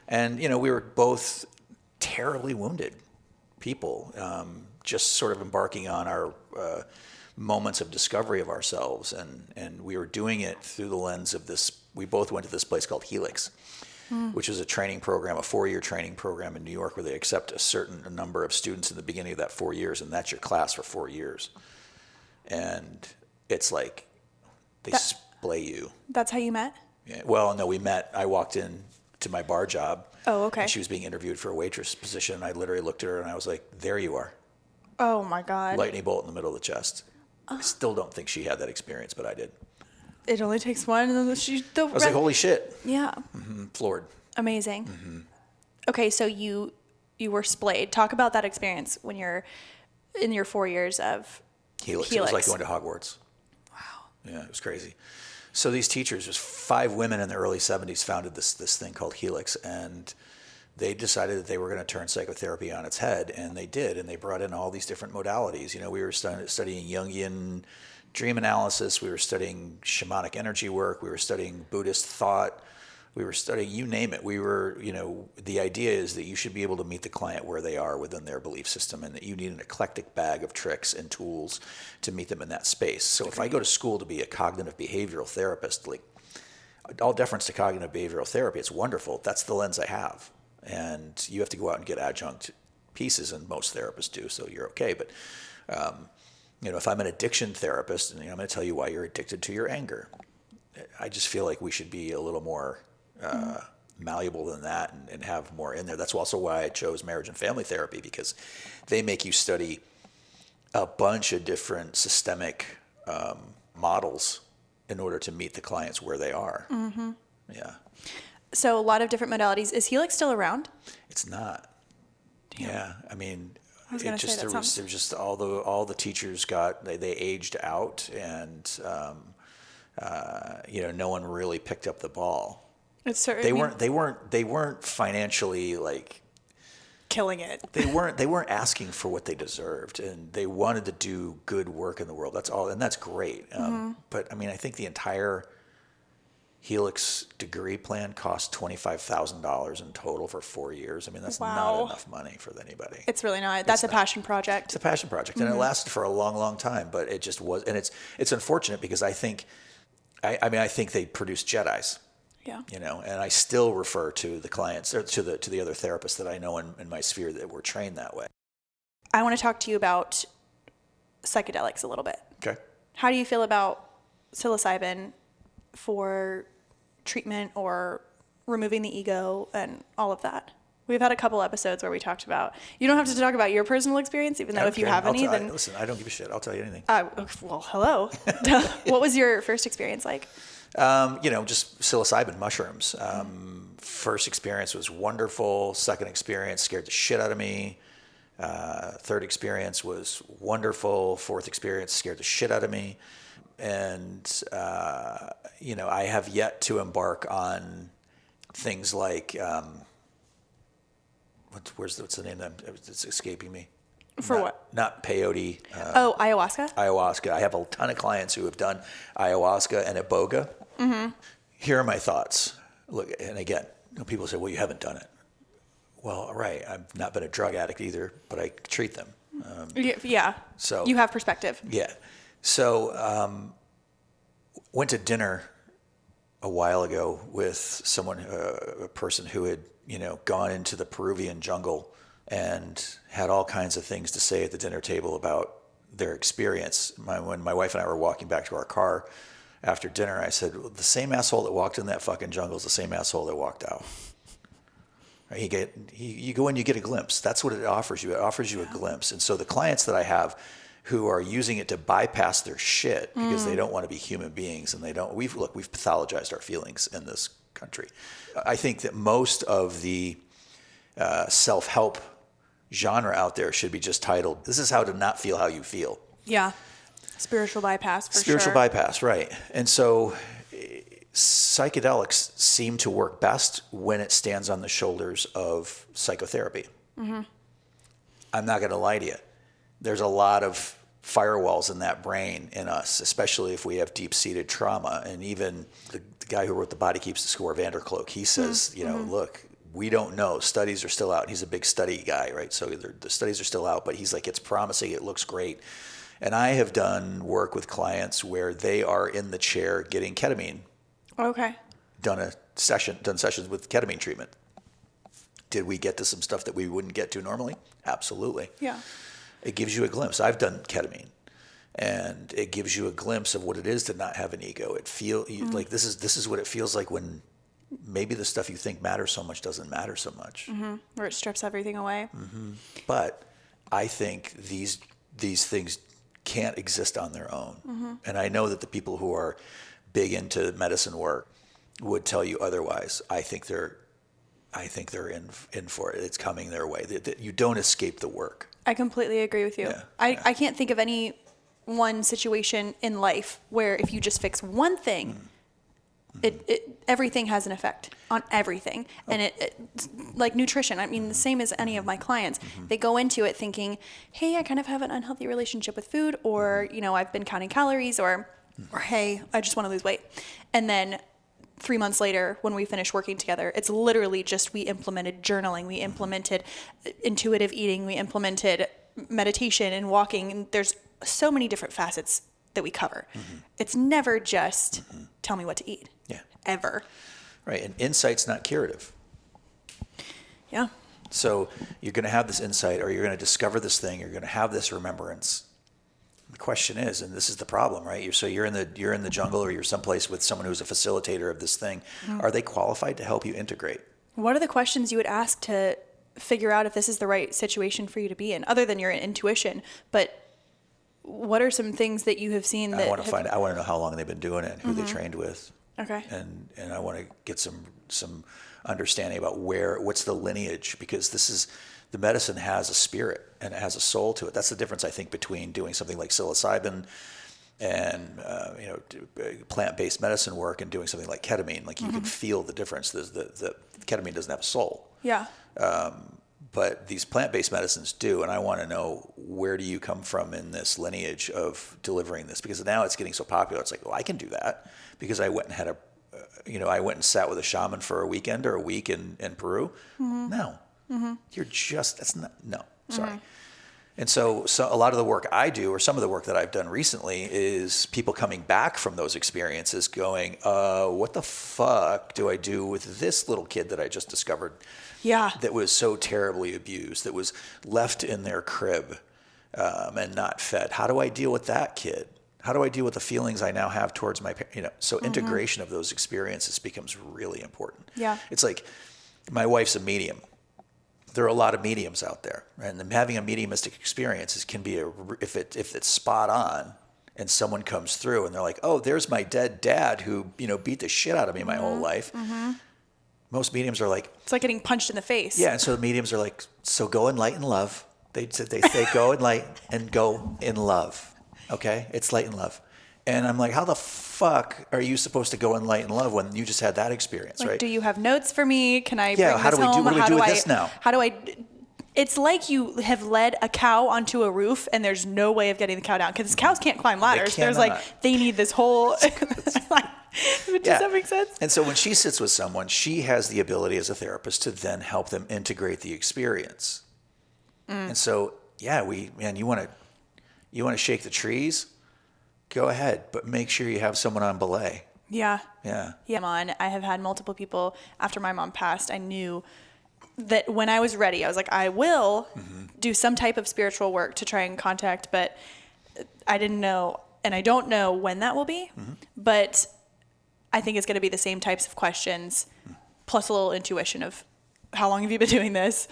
[SPEAKER 2] And, we were both terribly wounded people, just sort of embarking on our, moments of discovery of ourselves, and we were doing it through the lens of this. We both went to this place called Helix, which is a training program, a 4-year training program in New York, where they accept a certain number of students in the beginning of that 4 years, and that's your class for 4 years. And it's like they splay you.
[SPEAKER 1] That's how you met?
[SPEAKER 2] Yeah. Well, no, we met. I walked in to my bar job.
[SPEAKER 1] Oh, okay.
[SPEAKER 2] And she was being interviewed for a waitress position, and I literally looked at her and I was like, "There you are."
[SPEAKER 1] Oh my God.
[SPEAKER 2] Lightning bolt in the middle of the chest. I still don't think she had that experience, but I did.
[SPEAKER 1] It only takes one, and then
[SPEAKER 2] I was like, holy shit.
[SPEAKER 1] Yeah.
[SPEAKER 2] Mm-hmm. Floored.
[SPEAKER 1] Amazing.
[SPEAKER 2] Mm-hmm.
[SPEAKER 1] Okay, so you were splayed. Talk about that experience when you're in your 4 years of Helix.
[SPEAKER 2] It was like going to Hogwarts.
[SPEAKER 1] Wow.
[SPEAKER 2] Yeah, it was crazy. So these teachers, there's 5 women in the early 70s founded this thing called Helix, and they decided that they were going to turn psychotherapy on its head, and they did, and they brought in all these different modalities. We were studying Jungian dream analysis, we were studying shamanic energy work, we were studying Buddhist thought, we were studying, you name it. We were, the idea is that you should be able to meet the client where they are within their belief system, and that you need an eclectic bag of tricks and tools to meet them in that space. So if I go to school to be a cognitive behavioral therapist, like, all deference to cognitive behavioral therapy, it's wonderful. That's the lens I have. And you have to go out and get adjunct pieces, and most therapists do, so you're okay. But, if I'm an addiction therapist, and I'm going to tell you why you're addicted to your anger, I just feel like we should be a little more malleable than that, and have more in there. That's also why I chose marriage and family therapy, because they make you study a bunch of different systemic models in order to meet the clients where they are. Mm-hmm. Yeah.
[SPEAKER 1] So a lot of different modalities. Is Helix still around?
[SPEAKER 2] It's not.
[SPEAKER 1] Damn.
[SPEAKER 2] Yeah, I mean,
[SPEAKER 1] I was gonna say
[SPEAKER 2] there was just all the teachers they aged out, and no one really picked up the ball.
[SPEAKER 1] It's certainly
[SPEAKER 2] they weren't financially, like,
[SPEAKER 1] killing it.
[SPEAKER 2] They weren't asking for what they deserved, and they wanted to do good work in the world. That's all, and that's great. But I mean, I think the entire Helix degree plan cost $25,000 in total for 4 years. I mean, that's not enough money for anybody.
[SPEAKER 1] It's really not. That's a passion project.
[SPEAKER 2] It's a passion project, and it lasted for a long, long time. But it just was, and it's unfortunate because I think they produced Jedis.
[SPEAKER 1] Yeah.
[SPEAKER 2] You know, and I still refer to the clients or to the other therapists that I know in my sphere that were trained that way.
[SPEAKER 1] I want to talk to you about psychedelics a little bit.
[SPEAKER 2] Okay.
[SPEAKER 1] How do you feel about psilocybin for treatment or removing the ego and all of that? We've had a couple episodes where we talked about, you don't have to talk about your personal experience, even though if you have any, then...
[SPEAKER 2] Listen, I don't give a shit. I'll tell you anything.
[SPEAKER 1] Well, hello. What was your first experience like?
[SPEAKER 2] Just psilocybin mushrooms. First experience was wonderful. Second experience scared the shit out of me. Third experience was wonderful. Fourth experience scared the shit out of me. And, I have yet to embark on things like, what's the name that it's escaping me?
[SPEAKER 1] What?
[SPEAKER 2] Not peyote.
[SPEAKER 1] Ayahuasca?
[SPEAKER 2] Ayahuasca. I have a ton of clients who have done ayahuasca and iboga. Mm-hmm. Here are my thoughts. Look, and again, people say, well, you haven't done it. Well, right. I've not been a drug addict either, but I treat them.
[SPEAKER 1] Yeah.
[SPEAKER 2] So
[SPEAKER 1] you have perspective.
[SPEAKER 2] Yeah. So went to dinner a while ago with someone, a person who had, gone into the Peruvian jungle and had all kinds of things to say at the dinner table about their experience. When my wife and I were walking back to our car after dinner, I said, well, the same asshole that walked in that fucking jungle is the same asshole that walked out. Right? You go in, you get a glimpse. That's what it offers you. It offers you a glimpse. And so the clients that I have who are using it to bypass their shit because they don't want to be human beings and we've pathologized our feelings in this country. I think that most of the self-help genre out there should be just titled, "This is how to not feel how you feel."
[SPEAKER 1] Yeah. Spiritual bypass, for sure.
[SPEAKER 2] Spiritual bypass, right. And so psychedelics seem to work best when it stands on the shoulders of psychotherapy. Mm-hmm. I'm not going to lie to you. There's a lot of firewalls in that brain in us, especially if we have deep-seated trauma. And even the guy who wrote The Body Keeps the Score, Vanderklook, he says, look, we don't know. Studies are still out. He's a big study guy, right? So the studies are still out, but he's like, it's promising. It looks great. And I have done work with clients where they are in the chair getting ketamine.
[SPEAKER 1] Okay.
[SPEAKER 2] Done sessions with ketamine treatment. Did we get to some stuff that we wouldn't get to normally? Absolutely.
[SPEAKER 1] Yeah.
[SPEAKER 2] It gives you a glimpse. I've done ketamine, and it gives you a glimpse of what it is to not have an ego. Like this is what it feels like when maybe the stuff you think matters so much doesn't matter so much.
[SPEAKER 1] Mm-hmm. Where it strips everything away.
[SPEAKER 2] Mm-hmm. But I think these things can't exist on their own. Mm-hmm. And I know that the people who are big into medicine work would tell you otherwise. I think they're in for it. It's coming their way. You don't escape the work.
[SPEAKER 1] I completely agree with you.
[SPEAKER 2] Yeah.
[SPEAKER 1] I can't think of any one situation in life where if you just fix one thing, everything has an effect on everything. Oh. And it's like nutrition. I mean, the same as any of my clients. They go into it thinking, hey, I kind of have an unhealthy relationship with food, or, I've been counting calories, or hey, I just want to lose weight. And then 3 months later, when we finish working together, it's literally just we implemented journaling, we implemented intuitive eating, we implemented meditation and walking. And there's so many different facets that we cover. Mm-hmm. It's never just tell me what to eat.
[SPEAKER 2] Yeah.
[SPEAKER 1] Ever.
[SPEAKER 2] Right. And insight's not curative.
[SPEAKER 1] Yeah.
[SPEAKER 2] So you're going to have this insight, or you're going to discover this thing, you're going to have this remembrance. The question is, and this is the problem, right? You're in the jungle, or you're someplace with someone who's a facilitator of this thing. Mm-hmm. Are they qualified to help you integrate?
[SPEAKER 1] What are the questions you would ask to figure out if this is the right situation for you to be in, other than your intuition? But what are some things that you have seen that
[SPEAKER 2] I want to know how long they've been doing it, who they trained with.
[SPEAKER 1] Okay.
[SPEAKER 2] And I want to get some understanding about what's the lineage, because the medicine has a spirit and it has a soul to it. That's the difference, I think, between doing something like psilocybin and plant-based medicine work and doing something like ketamine. Like you can feel the difference. The ketamine doesn't have a soul.
[SPEAKER 1] Yeah.
[SPEAKER 2] but these plant-based medicines do. And I want to know, where do you come from in this lineage of delivering this? Because now it's getting so popular. It's like, well, I can do that because I went and had I went and sat with a shaman for a weekend or a week in Peru. No, you're just, that's not, no, sorry. And so a lot of the work I do, or some of the work that I've done recently, is people coming back from those experiences going, what the fuck do I do with this little kid that I just discovered that was so terribly abused, that was left in their crib and not fed? How do I deal with that kid? How do I deal with the feelings I now have towards my parents? So integration of those experiences becomes really important.
[SPEAKER 1] Yeah.
[SPEAKER 2] It's like, my wife's a medium. There are a lot of mediums out there, and having a mediumistic experience can be if it's spot on, and someone comes through and they're like, "Oh, there's my dead dad who beat the shit out of me my whole life." Most mediums are like,
[SPEAKER 1] it's like getting punched in the face.
[SPEAKER 2] Yeah, and so the mediums are like, "So go in light and love." They say go in light and go in love. Okay, it's light and love. And I'm like, how the fuck are you supposed to go in light and love when you just had that experience,
[SPEAKER 1] like,
[SPEAKER 2] right?
[SPEAKER 1] Do you have notes for me? Can I bring this home?
[SPEAKER 2] What do we do with this now?
[SPEAKER 1] How do I... It's like you have led a cow onto a roof and there's no way of getting the cow down because cows can't climb ladders. There's they need this whole... Does that make sense?
[SPEAKER 2] And so when she sits with someone, she has the ability as a therapist to then help them integrate the experience. And so, you want to shake the trees? Go ahead, but make sure you have someone on belay.
[SPEAKER 1] Yeah.
[SPEAKER 2] Yeah.
[SPEAKER 1] I have had multiple people after my mom passed. I knew that when I was ready, I was like, I will do some type of spiritual work to try and contact, but I didn't know, and I don't know when that will be, but I think it's going to be the same types of questions, plus a little intuition of how long have you been doing this?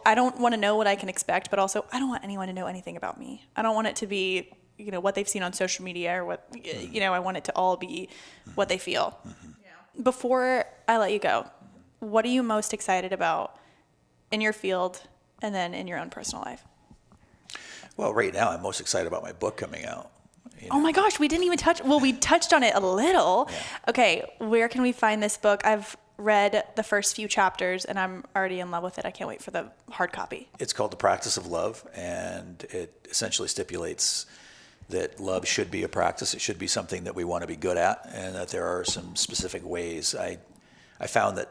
[SPEAKER 1] I don't want to know what I can expect, but also I don't want anyone to know anything about me. I don't want it to be what they've seen on social media or what, I want it to all be what they feel. Yeah. Before I let you go, what are you most excited about in your field and then in your own personal life?
[SPEAKER 2] Well, right now I'm most excited about my book coming out.
[SPEAKER 1] Oh my gosh, we didn't even we touched on it a little. Yeah. Okay, where can we find this book? I've read the first few chapters and I'm already in love with it. I can't wait for the hard copy.
[SPEAKER 2] It's called The Practice of Love, and it essentially stipulates that love should be a practice. It should be something that we want to be good at, and that there are some specific ways. I found that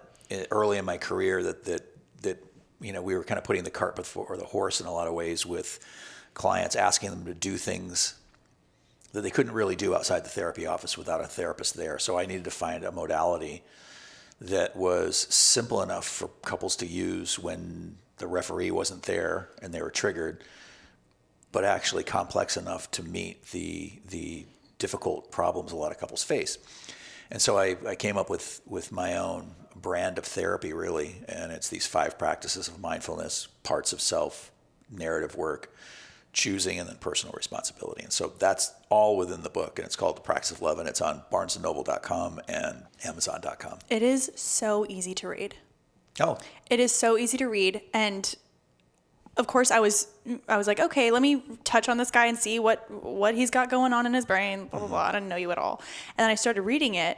[SPEAKER 2] early in my career that we were kind of putting the cart before the horse in a lot of ways, with clients asking them to do things that they couldn't really do outside the therapy office without a therapist there. So I needed to find a modality that was simple enough for couples to use when the referee wasn't there and they were triggered, but actually complex enough to meet the difficult problems a lot of couples face. And so I came up with my own brand of therapy, really, and it's these 5 practices of mindfulness, parts of self, narrative work, choosing, and then personal responsibility. And so that's all within the book, and it's called The Practice of Love, and it's on barnesandnoble.com and amazon.com.
[SPEAKER 1] It is so easy to read.
[SPEAKER 2] Oh.
[SPEAKER 1] It is so easy to read, and of course I was like, okay, let me touch on this guy and see what he's got going on in his brain, blah, blah, blah. I didn't know you at all. And then I started reading it,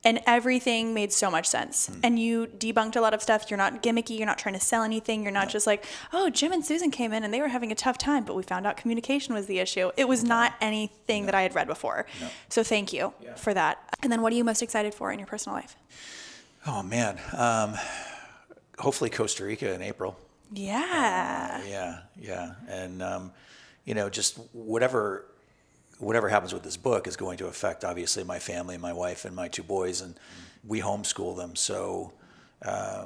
[SPEAKER 1] and everything made so much sense. And you debunked a lot of stuff. You're not gimmicky. You're not trying to sell anything. You're not just like, oh, Jim and Susan came in and they were having a tough time, but we found out communication was the issue. It was not anything that I had read before. So thank you for that. And then what are you most excited for in your personal life?
[SPEAKER 2] Oh, man. Hopefully Costa Rica in April.
[SPEAKER 1] Yeah.
[SPEAKER 2] Yeah. And, just whatever happens with this book is going to affect, obviously, my family, my wife, and my 2 boys, and we homeschool them. So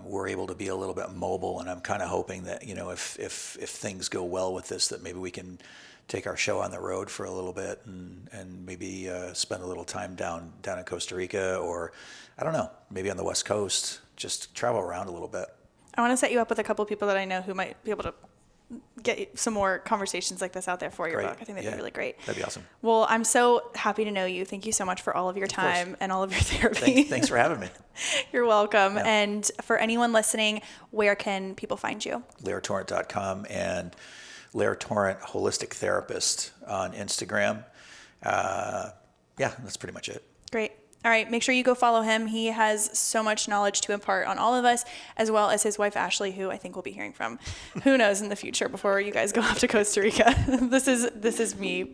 [SPEAKER 2] we're able to be a little bit mobile, and I'm kind of hoping that, if things go well with this, that maybe we can take our show on the road for a little bit and maybe spend a little time down in Costa Rica, or, I don't know, maybe on the West Coast, just travel around a little bit.
[SPEAKER 1] I want to set you up with a couple people that I know who might be able to get some more conversations like this out there for your book. I think that'd be really great.
[SPEAKER 2] That'd be awesome.
[SPEAKER 1] Well, I'm so happy to know you. Thank you so much for all of your time and all of your therapy.
[SPEAKER 2] Thanks for having me.
[SPEAKER 1] You're welcome. Yeah. And for anyone listening, where can people find you?
[SPEAKER 2] LairTorrent.com and Lair Torrent Holistic Therapist on Instagram. That's pretty much it.
[SPEAKER 1] Great. All right, make sure you go follow him. He has so much knowledge to impart on all of us, as well as his wife, Ashley, who I think we'll be hearing from, who knows, in the future before you guys go off to Costa Rica. This is me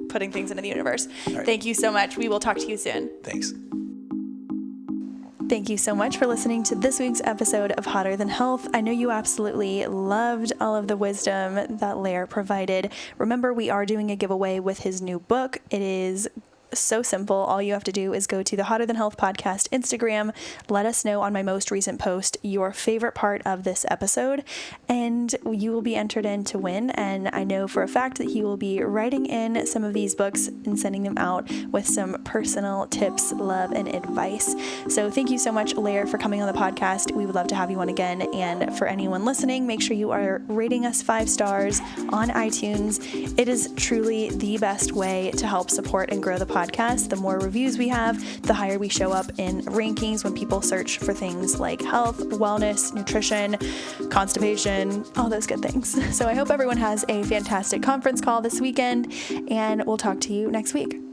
[SPEAKER 1] putting things into the universe. Right. Thank you so much. We will talk to you soon.
[SPEAKER 2] Thanks.
[SPEAKER 1] Thank you so much for listening to this week's episode of Hotter Than Health. I know you absolutely loved all of the wisdom that Lair provided. Remember, we are doing a giveaway with his new book. It is so simple. All you have to do is go to the Hotter Than Health podcast Instagram. Let us know on my most recent post your favorite part of this episode, and you will be entered in to win. And I know for a fact that he will be writing in some of these books and sending them out with some personal tips, love, and advice. So thank you so much, Lair, for coming on the podcast. We would love to have you on again. And for anyone listening, make sure you are rating us 5 stars on iTunes. It is truly the best way to help support and grow the podcast. The more reviews we have, the higher we show up in rankings when people search for things like health, wellness, nutrition, constipation, all those good things. So I hope everyone has a fantastic conference call this weekend, and we'll talk to you next week.